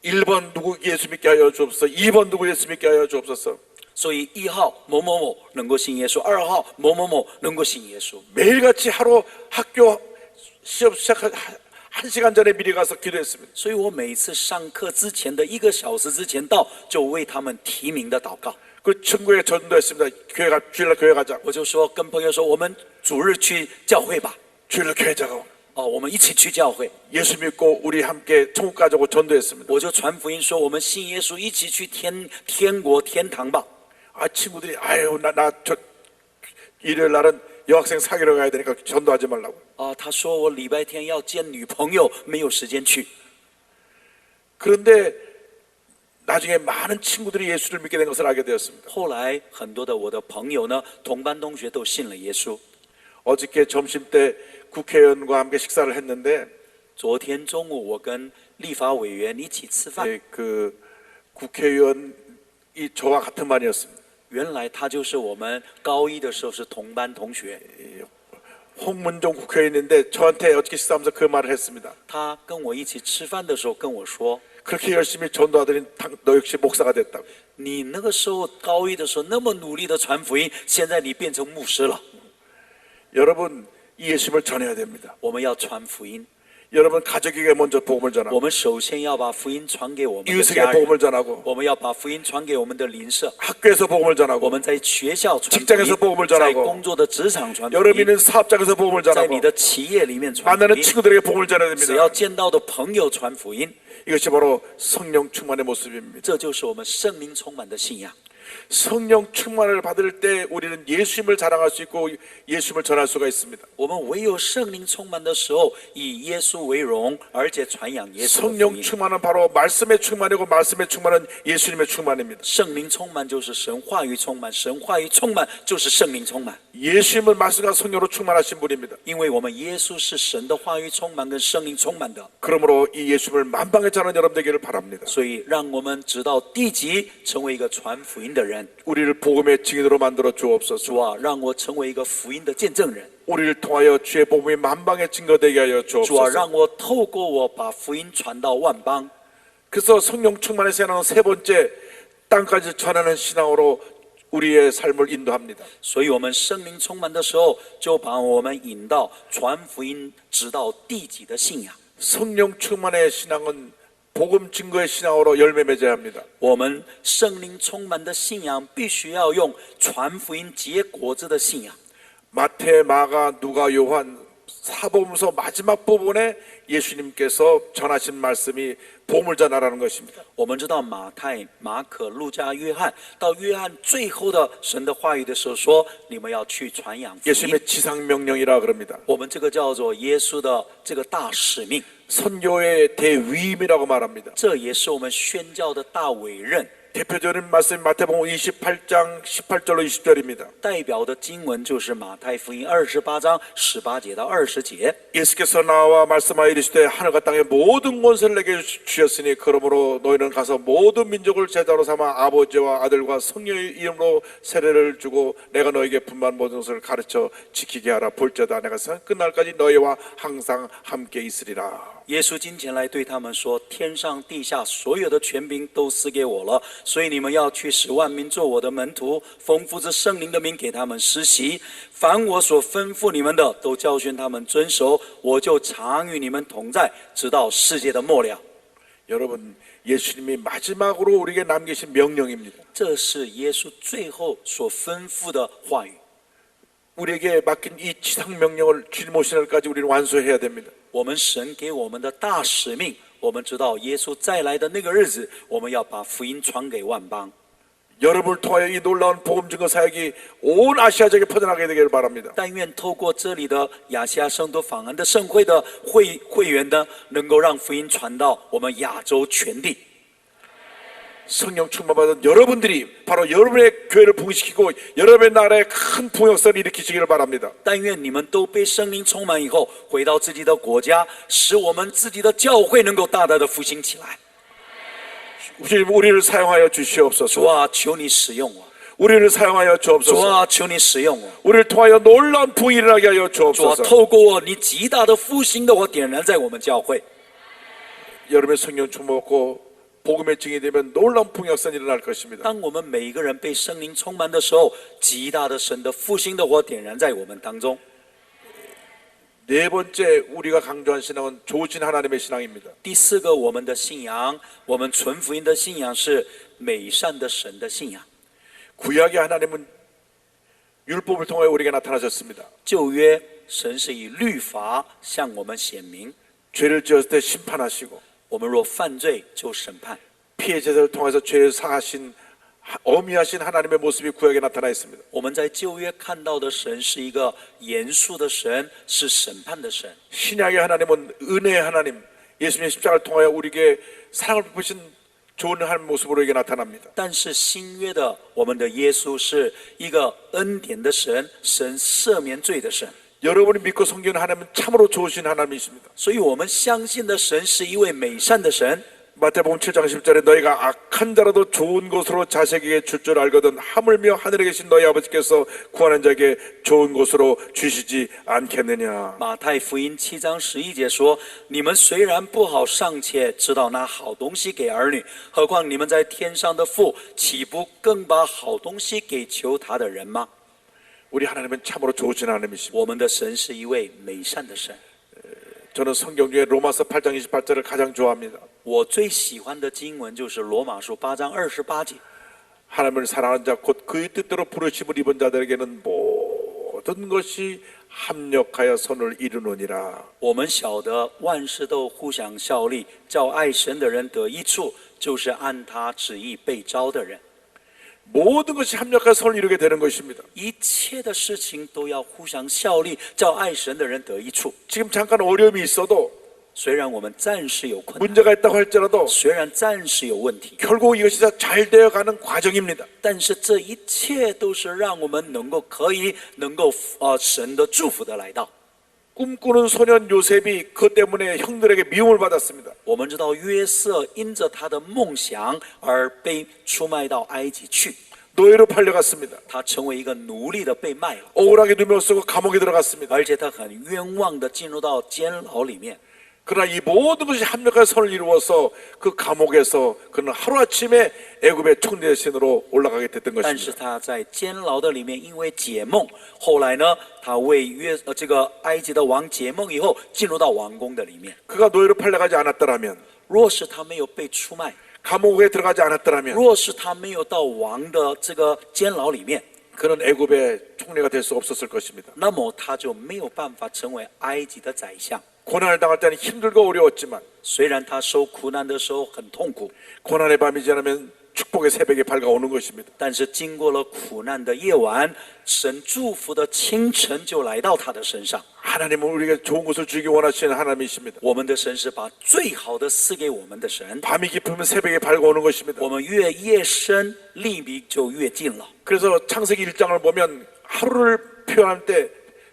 1번 누구 예수 믿게 하여 주옵소서. 2번 누구 예수 믿게 하여 주옵소서. 所以1号某某某能够信耶稣，2号某某某能够信耶稣。 매일같이 하루 학교 시험 시작 1시간 전에 미리 가서 기도했습니다. 所以我每次上课之前的1个小时之前到，就为他们提名的祷告。 그 친구에 전도했습니다. 주일날 교회 가자. 我就说跟朋友说，我们主日去教会吧。 주일날 교회 자고. 我们一起去教会。 예수 믿고 우리 함께 천국 가자고 전도했습니다. 我就传福音说，我们信耶稣，一起去天国天堂吧。 아 친구들이 아유 나 일요일 날은 여학생 사귀러 가야 되니까 전도하지 말라고. 他说我礼拜天要见女朋友，没有时间去。 그런데 나중에 많은 친구들이 예수를 믿게 된 것을 알게 되었습니다. 后来很多的我的朋友呢，同班同学都信了耶稣。 어저께 점심 때 국회의원과 함께 식사를 했는데 昨天中午我跟立法委员一起吃饭， 그 국회의원이 저와 같은 반이었습니다. 原来他就是我们高1的时候是同班同学。 홍문종 국회의원인데 저한테 어저께 식사하면서 그 말을 했습니다. 他跟我一起吃饭的时候跟我说， 그렇게 열심히 전도하더니 너 역시 목사가 됐다고. 你那个时候高1的时候那么努力的传福音，现在你变成牧师了。 여러분 이 예수님을 전해야 됩니다. 我们要传福音， 여러분 가족에게 먼저 복음을 我 전하고 们首先要把福音传给我们的 이웃에게 家人， 복음을 전하고 我们要把福音传给我们的邻舍， 학교에서 복음을 我 전하고 们在学校传福 직장에서 복음을 音，在 전하고 工作的职场传福 여러분 音， 있는 사업장에서 복음을 在 전하고 你的企业里面传福 만나는 音， 친구들에게 복음을 전해야 只要 됩니다. 见到的朋友传福音， 이것이 바로 성령 충만의 모습입니다. 这就是我们圣灵充满的信仰。 성령 충만을 받을 때 우리는 예수님을 자랑할 수 있고 예수님을 전할 수가 있습니다. 我们唯有圣灵充满的时候，以耶稣为荣，而且传扬耶稣的福 성령 音。 충만은 바로 말씀의 충만이고 말씀의 충만은 예수님의 충만입니다. 圣灵充满就是神话语充满，神话语充满就是圣灵充满。 예수님은 말씀과 성령으로 충만하신 분입니다. 因为我们耶稣是神的话语充满跟圣灵充满的， 그러므로 이 예수님을 만방에 전하는 여러분 되기를 바랍니다. 所以让我们直到地极成为一个传福音的人。 우리를 복음의 증인으로 만들어 주옵소서. 主啊，让我成为一个福音的见证人。 우리를 통하여 주의 복음이 만방에 증거되게 하여 主啊， 주옵소서. 让我透过我把福音传到万邦。 그래서 성령 충만의 신앙은 세 번째, 땅까지 전하는 신앙으로 우리의 삶을 인도합니다. 所以我们圣灵充满的时候，就把我们引到传福音直到地极的信仰。 성령 충만의 신앙은 복음 증거의 신앙으로 열매 맺어야 합니다. 我们圣灵充满的信仰，必须要用传福音结果子的信仰。 마태, 마가, 누가, 요한 사복음서 마지막 부분에 예수님께서 전하신 말씀이 보물자나라는 것입니다. 我们知道马太、马可、路加、约翰，到约翰最后的神的话语的时候说：“你们要去传扬福音。 예수님의 지상명령이라 그럽니다. ”我们这个叫做耶稣的这个大使命， 선교의 대위임이라고 말합니다. 这也是我们宣教的大委任。 대표적인 말씀이 마태복음 28장 18절로 20절입니다. 代表的经文就是马太福音28章18节到20节。 예수께서 나와 말씀하여 이르시되 하늘과 땅의 모든 권세를 내게 주셨으니 그러므로 너희는 가서 모든 민족을 제자로 삼아 아버지와 아들과 성령의 이름으로 세례를 주고 내가 너에게 분만 모든 것을 가르쳐 지키게 하라. 볼지어다 내가 세상 끝날까지 너희와 항상 함께 있으리라. 耶稣今前来对他们说：“天上地下所有的权柄都赐给我了，所以你们要去使万民做我的门徒，奉父子圣灵的名给他们施洗。凡我所吩咐你们的，都教训他们遵守。我就常与你们同在，直到世界的末了。” 여러분, 예수님이 마지막으로 우리에게 남기신 명령입니다. 这是耶稣最后所吩咐的话语。 우리에게 맡긴 이 지상 명령을 주님 오시는 날까지 우리는 완수해야 됩니다. 我们神给我们的大使命，我们知道耶稣再来的那个日子，我们要把福音传给万邦。 여러분을 통하여 이 놀라운 복음 증거 사역이 온 아시아적에 퍼져나가게 되기를 바랍니다. 但愿透过这里的亚细亚圣徒访安的盛会的会员呢，能够让福音传到我们亚洲全地。 성령 충만받은 여러분들이 바로 여러분의 교회를 부흥시키고 여러분의 나라에 큰 부흥역사를 일으키시기를 바랍니다. 但愿你们都被圣灵充满以后，回到自己的国家，使我们自己的教会能够大大的复兴起来。 주님 우리를 사용하여 主 주시옵소서. 啊，求你使用我！ 우리를 사용하여 主 주옵소서. 啊，求你使用我！ 우리를 통하여 놀라운 부흥이 일어나게 하여 主啊， 주옵소서. 透过我，你极大的复兴的火点燃在我们教会。 여러분의 성령 충만받고 복음의 증이 되면 놀라운 부흥역사가 일어날 것입니다. 当我们每一个人被圣灵充满的时候，极大的神的复兴的火点燃在我们当中。 네 번째 우리가 강조한 신앙은 좋으신 하나님의 신앙입니다. 第四个，我们的信仰，我们纯福音的信仰是美善的神的信仰。 구약의 하나님은 율법을 통해 우리에게 나타나셨습니다. 旧约神是以律法向我们显明， 죄를 지었을 때 심판하시고 我们若犯罪就审判。 피해 제사를 통해서 죄를 사하신 어미하신 하나님의 모습이 구약에 나타나 있습니다. 我们在旧约看到的神是一个严肃的神，是审判的神。 신약의 하나님은 은혜의 하나님, 예수님의 십자가를 통하여 우리에게 사랑을 베푸신 좋은 하나님 모습으로 이게 나타납니다. 但是新约的我们的耶稣是一个恩典的神，神赦免罪的神。 여러분이 믿고 섬기는 하나님은 참으로 좋으신 하나님이십니다. 所以我们相信的神是一位美善的神。 마태복음 7장 10절에 너희가 악한 자라도 좋은 곳으로 자식에게 줄 줄 알거든 하물며 하늘에 계신 너희 아버지께서 구하는 자에게 좋은 곳으로 주시지 않겠느냐. 马太福音7章11节说：“你们虽然不好，尚且知道拿好东西给儿女，何况你们在天上的父，岂不更把好东西给求他的人吗？” 우리 하나님은 참으로 좋으신 하나님이십니다. 我们的神是一位美善的神。 저는 성경 중에 로마서 8장 28절을 가장 좋아합니다. 我最喜欢的经文就是罗马书8章28节。 하나님을 사랑하는 자 곧 그의 뜻대로 부르심을 입은 자들에게는 모든 것이 합력하여 선을 이루느니라. 我们晓得万事都互相效力，叫爱神的人得益处，就是按他旨意被招的人。 모든 것이 합력하여 선을 이루게 되는 것입니다. 一切的事情都要互相效力，叫爱神的人得益处。 지금 잠깐 어려움이 있어도 虽然我们暂时有困难， 문제가 있다고 할지라도 虽然暂时有问题， 결국 이것이 다 잘 되어가는 과정입니다. 但是这一切都是让我们能够神的祝福的来到。 꿈꾸는 소년 요셉이 그것 때문에 형들에게 미움을 받았습니다. 我们知道约瑟因着他的梦想而被出卖到埃及去， 노예로 팔려갔습니다. 他成为一个奴隶的被卖了， 억울하게 누명 쓰고 감옥에 들어갔습니다. 而且他很冤枉的进入到监牢里面。 그러나 이 모든 것이 합력하여 선을 이루어서 그 감옥에서 그는 하루아침에 애굽의 총리 대신으로 올라가게 됐던 但是 것입니다. 他在监牢的里面，因为解梦，后来呢，他为这个埃及的王解梦以后，进入到王宫的里面。 그가 노예로 팔려가지 않았더라면 若是他没有被出卖， 감옥에 들어가지 않았더라면 若是他没有到王的这个监牢里面， 그는 애굽의 총리가 될 수 없었을 것입니다. 那么他就没有办法成为埃及的宰相。 고난을 당할 때는 힘들고 어려웠지만 虽然他受苦难的时候很痛苦， 고난의 밤이 지나면 축복의 새벽이 밝아오는 것입니다. 但是经过了苦难的夜晚，神祝福的清晨就来到他的身上。 하나님은 우리에게 좋은 것을 주기 원하시는 하나님이십니다. 我们的神是把最好的赐给我们的神。 밤이 깊으면 새벽이 밝아오는 것입니다. 我们越夜深，利比就越近了。 그래서 창세기 1장을 보면 하루를 표현할 때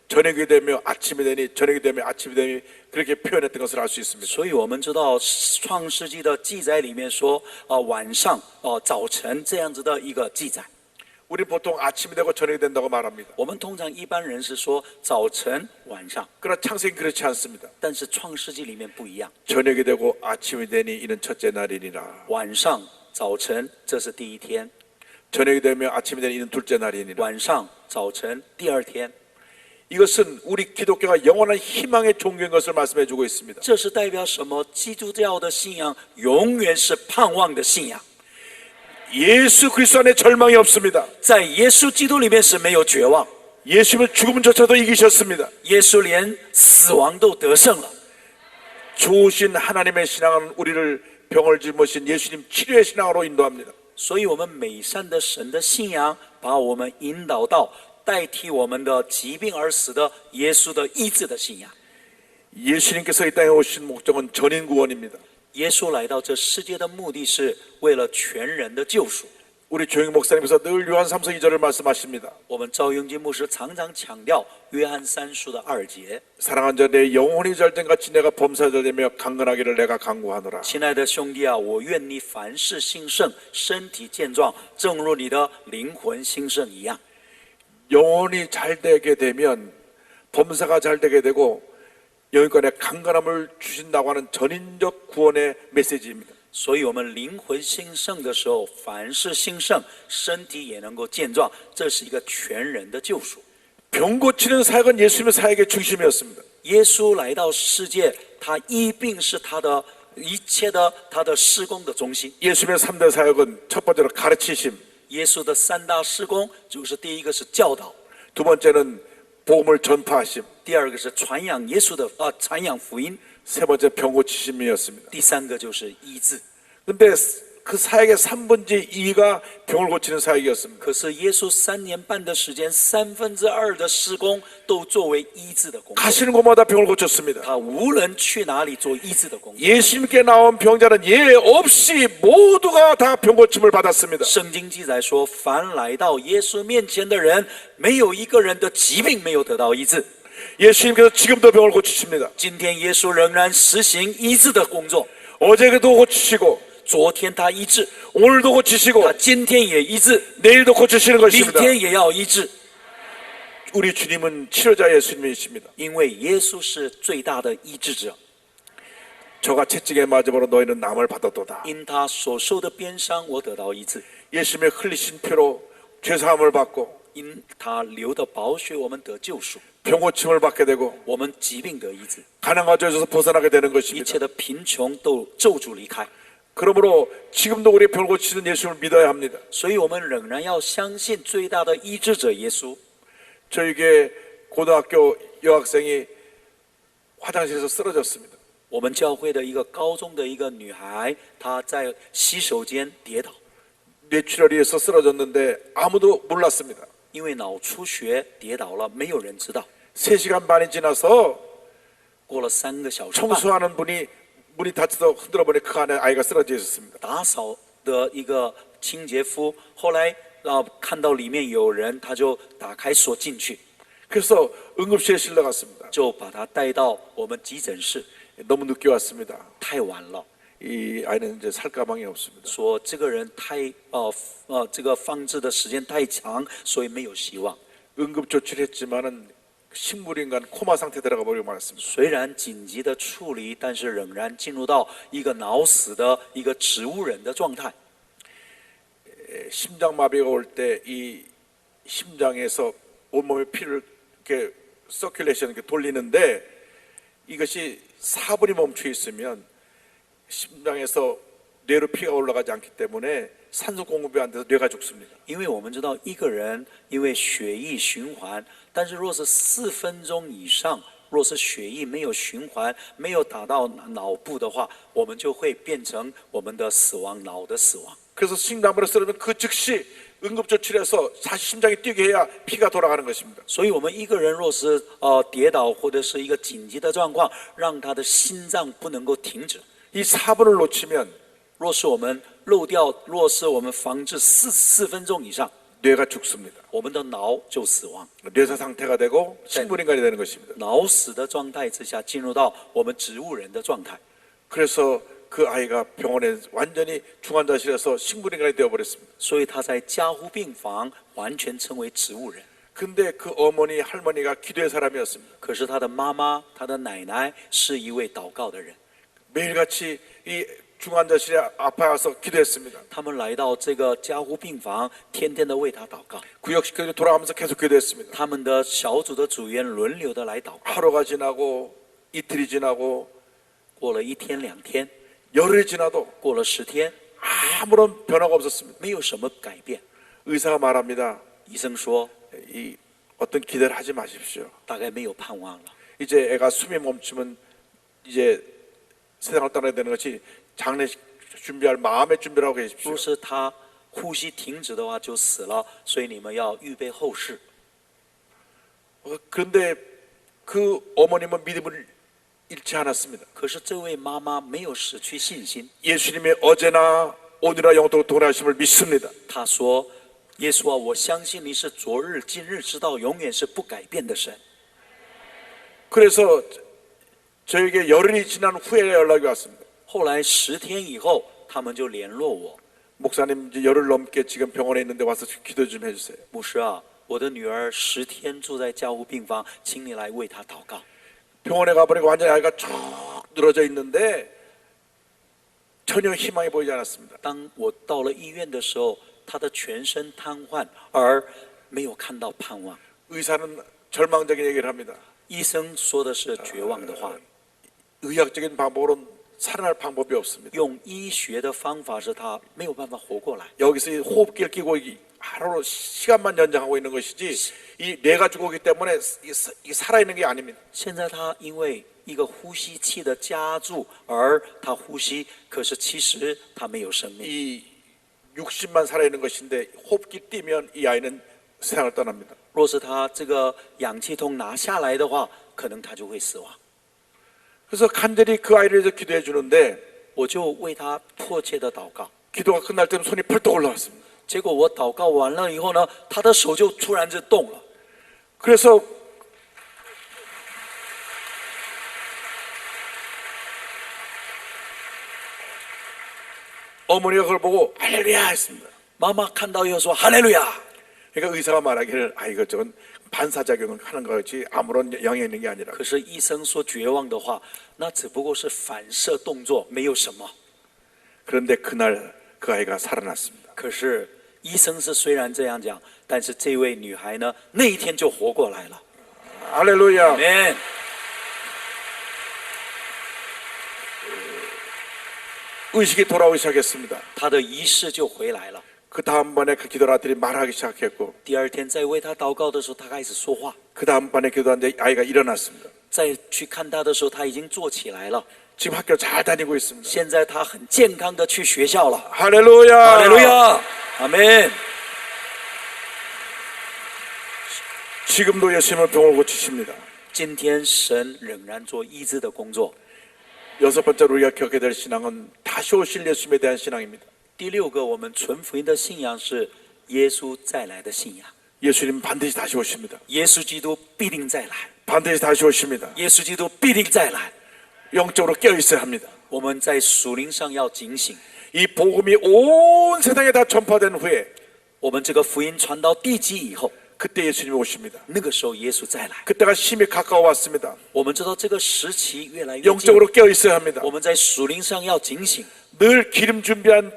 저녁이 되며 아침이 되니 저녁이 되며 아침이 되니 그렇게 표현했던 것을 알 수 있습니다. 所以我们知道创世纪的记载里面说，晚上、早晨这样子的一个记载。 우리 보통 아침이 되고 저녁이 된다고 말합니다. 我们通常一般人是说早晨、晚上， 그러나 창세기 그렇지 않습니다. 但是创世纪里面不一样。 저녁이 되고 아침이 되니 이는 첫째 날이니라. 晚上、早晨这是第一天， 저녁이 되며 아침이 되니 이는 둘째 날이니라. 晚上、早晨第二天， 이것은 우리 기독교가 영원한 희망의 종교인 것을 말씀해 주고 있습니다. 这是代表什么？基督教的信仰永远是盼望的信仰， 예수 그리스도 안에 절망이 없습니다. 在耶稣基督里面是没有绝望， 예수님은 죽음조차도 이기셨습니다. 耶稣连死亡都得胜了。 좋으신 하나님의 신앙은 우리를 병을 짊으신 예수님 치료의 신앙으로 인도합니다. 所以，我们美善的神的信仰，把我们引导到代替我们的疾病而死的耶稣的医治的信仰。 예수님께서 이 땅에 오신 목적은 전인 구원입니다. 耶稣来到这世界的目的是为了全人的救赎。 우리 조영희 목사님께서 늘 요한 3서 2절을 말씀하십니다. 我们赵永金牧师常常强调约翰3书的2节。 사랑한 자 내 영혼이 잘된 같이 내가 범사자되며 강건하기를 내가 간구하노라. 亲爱的兄弟啊，我愿你凡事兴盛，身体健壮，正如你的灵魂兴盛一样。 영혼이 잘되게 되면 범사가 잘되게 되고 영혼권에 강건함을 주신다고 하는 전인적 구원의 메시지입니다. 所以，我们灵魂兴盛的时候，凡事兴盛，身体也能够健壮，这是一个全人的救赎。 병 고치는 사역은 예수님의 사역의 중심이었습니다. 耶稣来到世界，他医病是他的一切的他的施工的中心。 예수님의 3대 사역은 첫 번째로 가르치심, 耶稣的3大施工就是第一个是教导， 두 번째는 복음을 전파하심, 第二个是传扬耶稣的传扬福音， 세 번째 병 고치심이었습니다. 第三个就是医治。 근데 그 사역의 3분의 2가 병을 고치는 사역이었습니다. 可是耶稣3年半的时间，2/3的施工都作为医治的工作。 가시는 곳마다 병을 고쳤습니다. 他无论去哪里做医治的工作。 예수님께 나온 병자는 예 없이 모두가 다 병 고침을 받았습니다. 圣经记载说，凡来到耶稣面前的人，没有一个人的疾病没有得到医治。 예수님께서 지금도 병을 고치십니다. 今天耶稣仍然实行医治的工作。 어제도 고치시고 昨天他医治， 오늘도 고치시고 他今天也医治， 내일도 고치시는 明 것입니다. 天也要医治。 우리 주님은 치료자 예수님이십니다. 因为耶稣是最大的医治者， 저가 채찍에 맞음으로 너희는 남을 받았도다. 因他所受的鞭伤，我得到医治； 예수님의 흘리신 피로 죄사함을 받고 因他流的宝血，我们得救赎， 병 고침을 받게 되고 我们疾病得医治， 가난과 죄에서 벗어나게 되는 一 것입니다. 切的贫穷都咒诅离开。 그러므로 지금도 우리 병 고치는 예수님을 믿어야 합니다. 所以我们仍然要相信最大的医治者耶稣。 저에게 고등학교 여학생이 화장실에서 쓰러졌습니다. 我们教会的一个高中的一个女孩，她在洗手间跌倒， 뇌출혈에서 쓰러졌는데 아무도 몰랐습니다. 因为脑出血跌倒了，没有人知道。 3시간 반이 지나서 过了3个小时半， 청소하는 분이 문이 닫혀서 흔들어 보니 그 안에 아이가 쓰러져 있었습니다. 打扫的一个清洁夫，后来看到里面有人，他就打开锁进去， 그래서 응급실에 실려갔습니다. 就把他带到我们急诊室。 너무 늦게 왔습니다. 太晚了， 이 아이는 이제 살 가망이 없습니다. 说这个人这个放置的时间太长，所以没有希望。 응급 조치를 했지만은 식물인간 코마 상태 들어가 버리고 말았습니다. 虽然紧急的处理，但是仍然进入到一个脑死的一个植物人的状态。 심장마비가 올 때 이 심장에서 온몸에 피를 이렇게 서큘레이션 이렇게 돌리는데 이것이 4분이 멈춰 있으면 심장에서 뇌로 피가 올라가지 않기 때문에 산소 공급이 안 돼서 뇌가 죽습니다. 因为我们知道一个人因为血液循环，但是若是4分钟以上，若是血液没有循环，没有打到脑部的话，我们就会变成我们的死亡，脑的死亡。 그래서 심장마비를 쓰려면 그 즉시 응급조치를 해서 다시 심장이 뛰게 해야 피가 돌아가는 것입니다. 所以，我们一个人若是跌倒或者是一个紧急的状况，让他的心脏不能够停止。 이 4분을 놓치면 若是我们漏掉，若是我们防治4分钟以上， 뇌가 죽습니다. 我们的脑就死亡。 뇌사 상태가 되고 식물인간이 되는 것입니다. 脑死的状态之下，进入到我们植物人的状态。 그래서 그 아이가 병원에 완전히 중환자실에서 식물인간이 되어버렸습니다. 所以他在加护病房完全成为植物人。 근데 그 어머니 할머니가 기도의 사람이었습니다. 可是他的妈妈、他的奶奶是一位祷告的人， 매일같이 이 중환자실에 아파서 기도했습니다. 他们来到这个加护病房，天天的为他祷告。 구역식교로 돌아가면서 계속 기도했습니다. 他们的小组的组员轮流的来祷告。 하루가 지나고 이틀이 지나고 过了1天2天， 열흘이 지나도 过了10天， 아무런 변화가 없었습니다. 没有什么改变。 의사가 말합니다. 医生说， 이 어떤 기대를 하지 마십시오. 大概没有盼望了。 이제 애가 숨이 멈추면 이제 세상을 떠나야 되는 것이 장례식 준비할 마음의 준비를 하고 계십시오. 若是他呼吸停止的话，就死了。所以你们要预备后事。 그런데 그 어머님은 믿음을 잃지 않았습니다. 可是这位妈妈没有失去信心， 예수님의 어제나 오늘이나 영원토록 동일하심을 믿습니다. 她说：“耶稣啊，我相信你是昨日、今日直到永远是不改变的神。” 그래서 저에게 열흘이 지난 후에 연락이 왔습니다. 后来10天以后，他们就联络我， 목사님 이제 열흘 넘게 지금 병원에 있는데 와서 기도 좀 해주세요. 牧师啊，我的女儿10天住在加护病房，请你来为她祷告。 병원에 가보니까 완전히 아이가 쭉 늘어져 있는데 전혀 희망이 보이지 않았습니다. 当我到了医院的时候，她的全身瘫痪，而没有看到盼望。 의사는 절망적인 얘기를 합니다. 医生说的是绝望的话， 의학적인 방법으로는 살아날 방법이 없습니다. 用医学的方法是她没有办法活过来。 여기서 이 호흡기를 끼고 하루 시간만 연장하고 있는 것이지 이 뇌가 죽었기 때문에 이 살아있는 게 아닙니다. 现在她因为一个呼吸器的加注，而她呼吸，可是其实她没有生命。 이 60만 살아있는 것인데 호흡기 띄면 이 아이는 세상을 떠납니다. 若是她这个氧气筒拿下来的话，可能她就会死亡。 그래서 간절히 그 아이를 위해서 기도해 주는데 我就为她迫切的祷告。 기도가 끝날 때는 손이 펄떡 올라왔습니다. 结果我祷告完了以后呢，她的手就突然就动了。 그래서 어머니가 그걸 보고 할렐루야 했습니다. 妈妈看到以后说：“哈利路亚！” 그러니까 의사가 말하기를 이것저것 반사작용을 하는 거지 아무런 영향이 있는 게 아니라. 可是医生说绝望的话，那只不过是反射动作，没有什么。 그런데 그날 그 아이가 살아났습니다. 可是医生是虽然这样讲，但是这位女孩呢，那一天就活过来了。 할렐루야. 아멘. 의식이 돌아오기 시작했습니다. 她的仪式就回来了。 그 다음번에 그 기도라들이 말하기 시작했고 第二天在为她祷告的时候，她开始说话。 그 다음번에 기도하는데 아이가 일어났습니다. 再去看她的时候，她已经坐起来了。 지금 학교 잘 다니고 있습니다. 现在他很健康的去学校了。 할렐루야. 哈利路亚，阿门。 지금도 예수님은 병을 고치십니다. 今天神仍然做医治的工作。 여섯 번째로 우리가 기억해야 될 신앙은 다시 오실 예수님에 대한 신앙입니다. 第六个，我们传福音的信仰是耶稣再来的信仰。 예수님 반드시 다시 오십니다. 耶稣基督必定再来， 반드시 다시 오십니다. 耶稣基督必定再来。 영적으로 깨어 있어야 합니다. 我们在属灵上要警醒。 이 복음이 온 세상에 다 전파된 후에 我们这个福音传到地极以后， 그때 예수님이 오십니다. 那个时候耶稣再来。 그때가 심히 가까워 왔습니다. 我们知道这个时期越来越近， 영적으로 깨어 있어야 합니다. 我们在属灵上要警醒。 늘 기름 준비한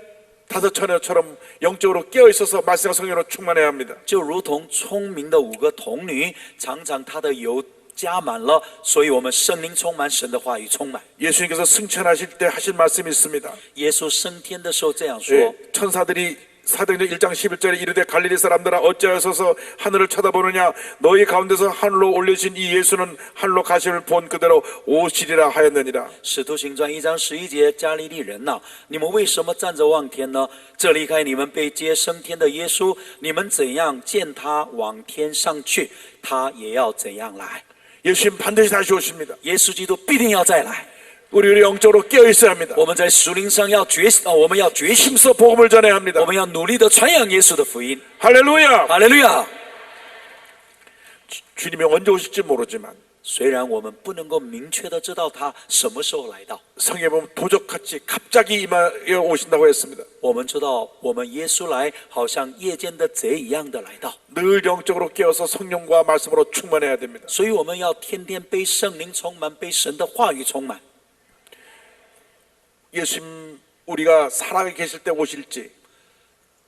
다섯 처녀처럼 영적으로 깨어 있어서 말씀과 성령으로 충만해야 합니다. 就如同聪明的5个童女，常常她的油加满了，所以我们圣灵充满，神的话语充满。 예수님께서 승천하실 때 하신 말씀이 있습니다. 耶稣升天的时候这样说： 예, 천사들이 사도행전 1장 11절에 이르되 갈릴리 사람들아 어찌하여 서서 하늘을 쳐다보느냐 너희 가운데서 하늘로 올리신 이 예수는 하늘로 가심을 본 그대로 오시리라 하였느니라. 使徒行传1章11节，加利利人呐、你们为什么站着望天呢？这离开你们被接升天的耶稣，你们怎样见他往天上去，他也要怎样来。 예수님 반드시 다시 오십니다. 耶稣基督必定要再来。 우리 영적으로 깨어 있어야 합니다. 我们在属灵上要我们要决心， 힘써 복음을 전해야 합니다. 我们要努力的传扬耶稣的福音。 할렐루야. 哈利路亚！ 주님이 언제 오실지 모르지만 虽然我们不能够明确的知道他什么时候来到， 성경에 보면 도적같이 갑자기 임하여 오신다고 했습니다. 我们知道我们耶稣来，好像夜间的贼一样的来到， 늘 영적으로 깨어서 성령과 말씀으로 충만해야 됩니다. 所以我们要天天被圣灵充满，被神的话语充满。 예수님 우리가 살아 계실 때 오실지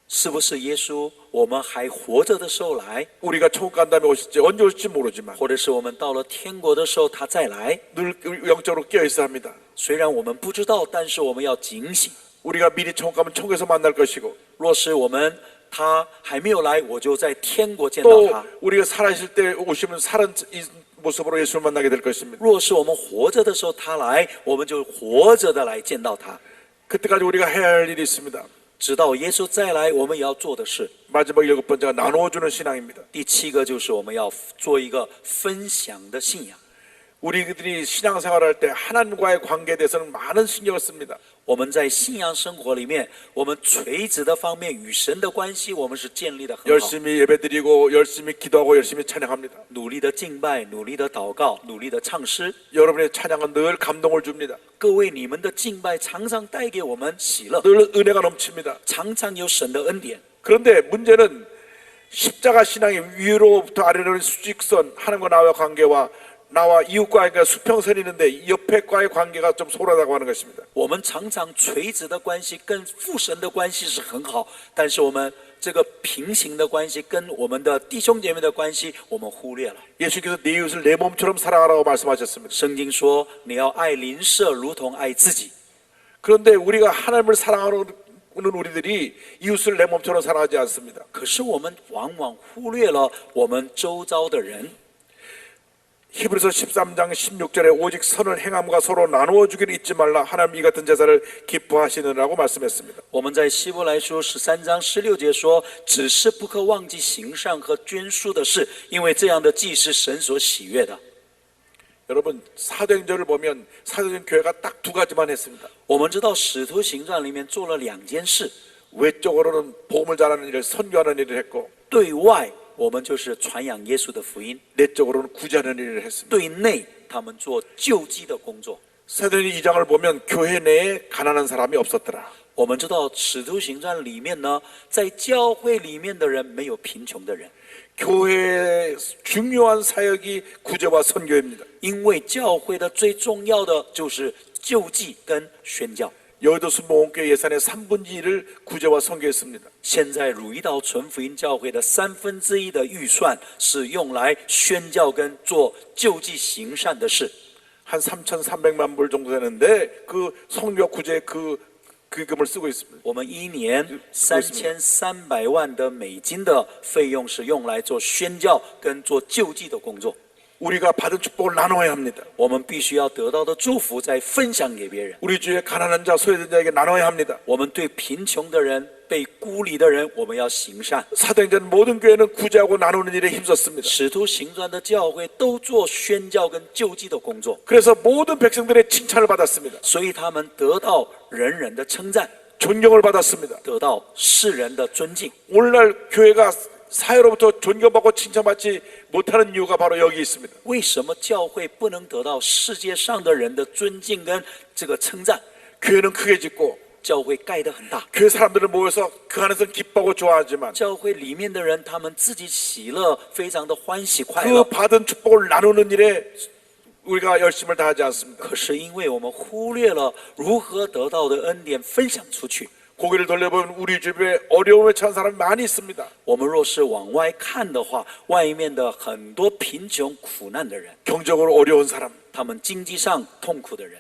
是不是耶稣我们还活着的时候来， 우리가 천국 간 다음에 오실지 언제 오실지 모르지만 或者是我们到了天国的时候他再来？ 늘 영적으로 깨어 있어야 합니다. 虽然我们不知道，但是我们要警醒。 우리가 미리 천국 가면 천국에서 만날 것이고 若是我们他还没有来，我就在天国见到 또 他。 우리가 살아있을 때 오시면 살은 이 모습으로 예수를 만나게 될 것입니다. 若是我们活着的时候他来，我们就活着的来见到他。 그때까지 우리가 해야 할 일이 있습니다. 直到耶稣再来，我们也要做的事。 마지막 일곱 번째가 나누어주는 신앙입니다. 第7个就是我们要做一个分享的信仰。 우리들이 신앙생활할 때 하나님과의 관계에 대해서는 많은 신경을 씁니다. 我们在信仰生活里面，我们垂直的方面与神的关系，我们是建立的很好。 열심히 예배드리고 열심히 기도하고 열심히 찬양합니다. 努力的敬拜，努力的祷告，努力的唱诗。 여러분의 찬양은 늘 감동을 줍니다. 各位，你们的敬拜常常带给我们喜乐， 늘 은혜가 넘칩니다. 常常有神的恩典。 그런데 문제는 십자가 신앙의 위로부터 아래로는 수직선 하나님과 나와의 관계와 나와 이웃과의 수평선이 있는데 옆에과의 관계가 좀 소홀하다고 하는 것입니다. 我们常常垂直的关系跟父神的关系是很好，但是我们这个平行的关系跟我们的弟兄姐妹的关系，我们忽略了。 예수님께서 내 이웃을 내 몸처럼 사랑하라고 말씀하셨습니다. 圣经说，你要爱邻舍如同爱自己。 그런데 우리가 하나님을 사랑하는 우리들이 이웃을 내 몸처럼 사랑하지 않습니다. 可是我们往往忽略了我们周遭的人。 히브리서 13장 16절에 오직 선을 행함과 서로 나누어 주기를 잊지 말라 하나님 이 같은 제사를 기뻐하시느라고 말씀했습니다. 我们在希伯来书13章16节说，只是不可忘记行善和捐书的事，因为这样的祭是神所喜悦的。 여러분 사도행전을 보면 사도행 교회가 딱 두 가지만 했습니다. 我们知道使徒行传里面做了2件事， 외적으로는 복음을 전하는 일을 선교하는 일을 했고 对外我们就是传扬耶稣的福音， 내적으로는 구제하는 일을 했습니다. 对内他们做救济的工作。 사도행 2장을 보면 교회 내에 가난한 사람이 없었더라. 我们知道使徒行传里面呢，在教会里面的人没有贫穷的人， 교회의 중요한 사역이 구제와 선교입니다. 因为教会的最重要的就是救济跟宣教。 여의도 순복음교회 예산의 3분의 1을 구제와 선교했습니다. 现在汝一道纯福音教会的1/3的预算是用来宣教跟做救济行善的事， 한 3,300만 불 정도 되는데 그 선교 구제 그 금을 쓰고 있습니다. 我们一年3300万的美金的费用是用来做宣教跟做救济的工作。 우리가 받은 축복을 나눠야 합니다. 我们必须要得到的祝福再分享给别人。 우리 주위에 가난한 자, 소외된 자에게 나눠야 합니다. 我们对贫穷的人、被孤立的人，我们要行善。 사도행전 모든 교회는 구제하고 나누는 일에 힘썼습니다. 使徒行传的教会都做宣教跟救济的工作， 그래서 모든 백성들의 칭찬을 받았습니다. 所以他们得到人人的称赞， 존경을 받았습니다. 得到世人的尊敬。 오늘날 교회가 사회로부터 존경받고 칭찬받지 못하는 이유가 바로 여기 있습니다. 为什么教会不能得到世界上的人的尊敬跟这个称赞？ 교회는 크게 짓고 教会盖得很大， 교회 사람들은 모여서 그 안에서 기뻐하고 좋아하지만 教会里面的人他们自己喜乐，非常的欢喜快 그 乐。 받은 축복을 나누는 일에 우리가 열심을 다하지 않습니다. 可是因为我们忽略了如何得到的恩典分享出去， 고개를 돌려보면 우리 주변에 어려움에 처한 사람이 많이 있습니다. 我们若是往外看的话，外面的很多贫穷苦难的人， 경적으로 어려운 사람, 他们经济上痛苦的人，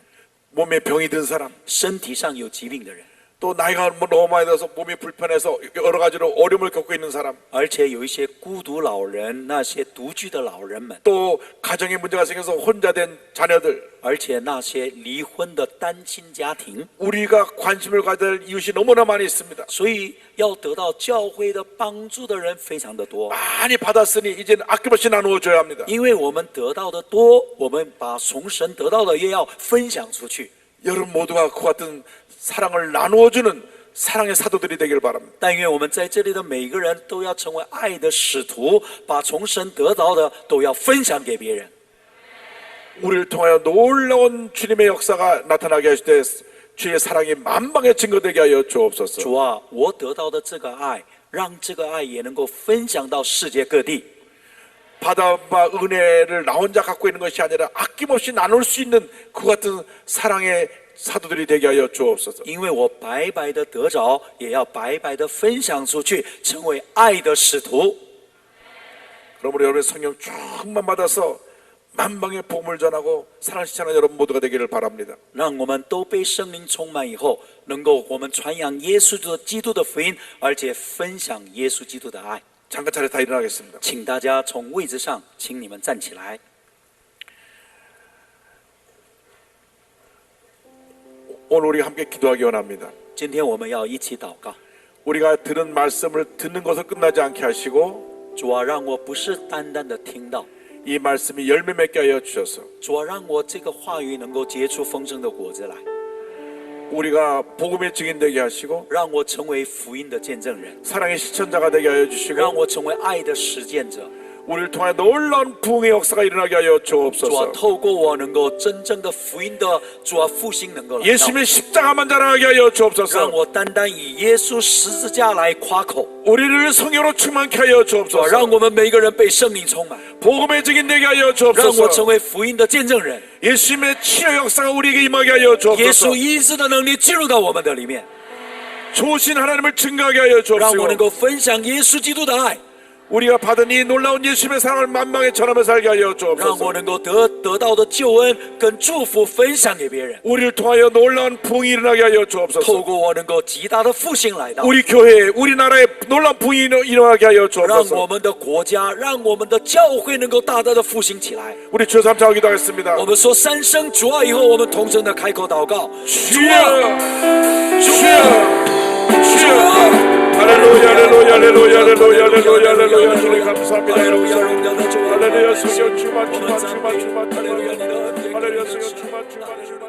몸에 병이 든 사람, 身体上有疾病的人， 또 나이가 너무 많이 들어서 몸이 불편해서 여러 가지로 어려움을 겪고 있는 사람, 而且有一些孤独老人，那些独居的老人们， 또 가정에 문제가 생겨서 혼자 된 자녀들, 而且那些离婚的单亲家庭， 우리가 관심을 가질 이웃이 너무나 많이 있습니다. 所以要得到教会的帮助的人非常的多。 많이 받았으니 이제는 아낌없이 나누어줘야 합니다. 因为我们得到的多，我们把从神得到的也要分享出去。 여러분 모두가 그 같은 사랑을 나누어주는 사랑의 사도들이 되길 바랍니다. 但愿我们在这里的每个人都要成为爱的使徒，把从神得到的都要分享给别人。 우리를 통하여 놀라운 주님의 역사가 나타나게 하실 때 주의 사랑이 만방에 증거되게 하여 주옵소서. 主啊，我得到的这个爱，让这个爱也能够分享到世界各地。 바다와 은혜를 나 혼자 갖고 있는 것이 아니라 아낌없이 나눌 수 있는 그 같은 사랑의 사도들이 되게 하여 주옵소서. 因为我白白的得着，也要白白的分享出去，成为爱的使徒。 그러므로 여러분의 성령 충만 받아서 만방의 복음을 전하고 사랑 실천하는 여러분 모두가 되기를 바랍니다. 让我们都被圣灵充满以后，能够我们传扬耶稣基督的福音，而且分享耶稣基督的爱。 잠깐 차례 다 일어나겠습니다. 请大家从位置上，请你们站起来。 오늘 우리 함께 기도하기 원합니다. 今天我们要一起祷告， 우리가 들은 말씀을 듣는 것을 끝나지 않게 하시고 主啊，让我不是单单的听到， 이 말씀이 열매 맺게 하여 주셔서 主啊，让我这个话语能够结出丰盛的果子来， 우리가 복음의 증인 되게 하시고 让我成为福音的见证人， 사랑의 실천자가 되게 하여 让 주시고 我成为爱的实践者。 우리를 통해 놀라운 부흥의 역사가 일어나게 하여 主啊， 주옵소서. 透过我能够真正的福音的主啊复兴能够来到， 예수님의 십자가만 자랑하게 하여 让 주옵소서. 我单单以耶稣十字架来夸口。 우리를 성령으로 충만케 하여 主啊， 주옵소서. 让我们每个人被圣灵充满， 복음의 증인 되게 하여 让我成 주옵소서. 为福音的见证人。 예수님의 치유 역사가 우리에게 임하게 하여 耶 주옵소서. 稣医治的能力进入到我们的里面， 좋으신 하나님을 증거하게 하여 让我 주옵소서. 能够分享耶稣基督的爱， 우리가 받은 이 놀라운 예수님의 사랑을 만방에 전하며 살게 하여 让我 주옵소서. 能够得到的救恩跟祝福分享给别人， 우리를 통하여 놀라운 부흥이 일어나게 하여 透 주옵소서. 过我能够极大的复兴来到， 우리 교회, 우리나라에 놀라운 부흥이 일어나게 하여 让我 주옵소서. 们的国家，让我们的教会能够大大的复兴起来。 우리 주 3차 기도하겠습니다. 我们说三声主啊以后，我们同声的开口祷告， 주여, 주여, 주여. 할렐루야, 할렐루야, 할렐루야, 할렐루야, 할렐루야, 할렐루야. 주님 감사합니다. 哈利路亚，荣耀的主啊， 할렐루야, 성령 충만, 我们 충만, 赞 충만, 美， 충만, 哈利路亚， 충만. 你的恩典， 할렐루야, 성령 충만, 충만, 충만.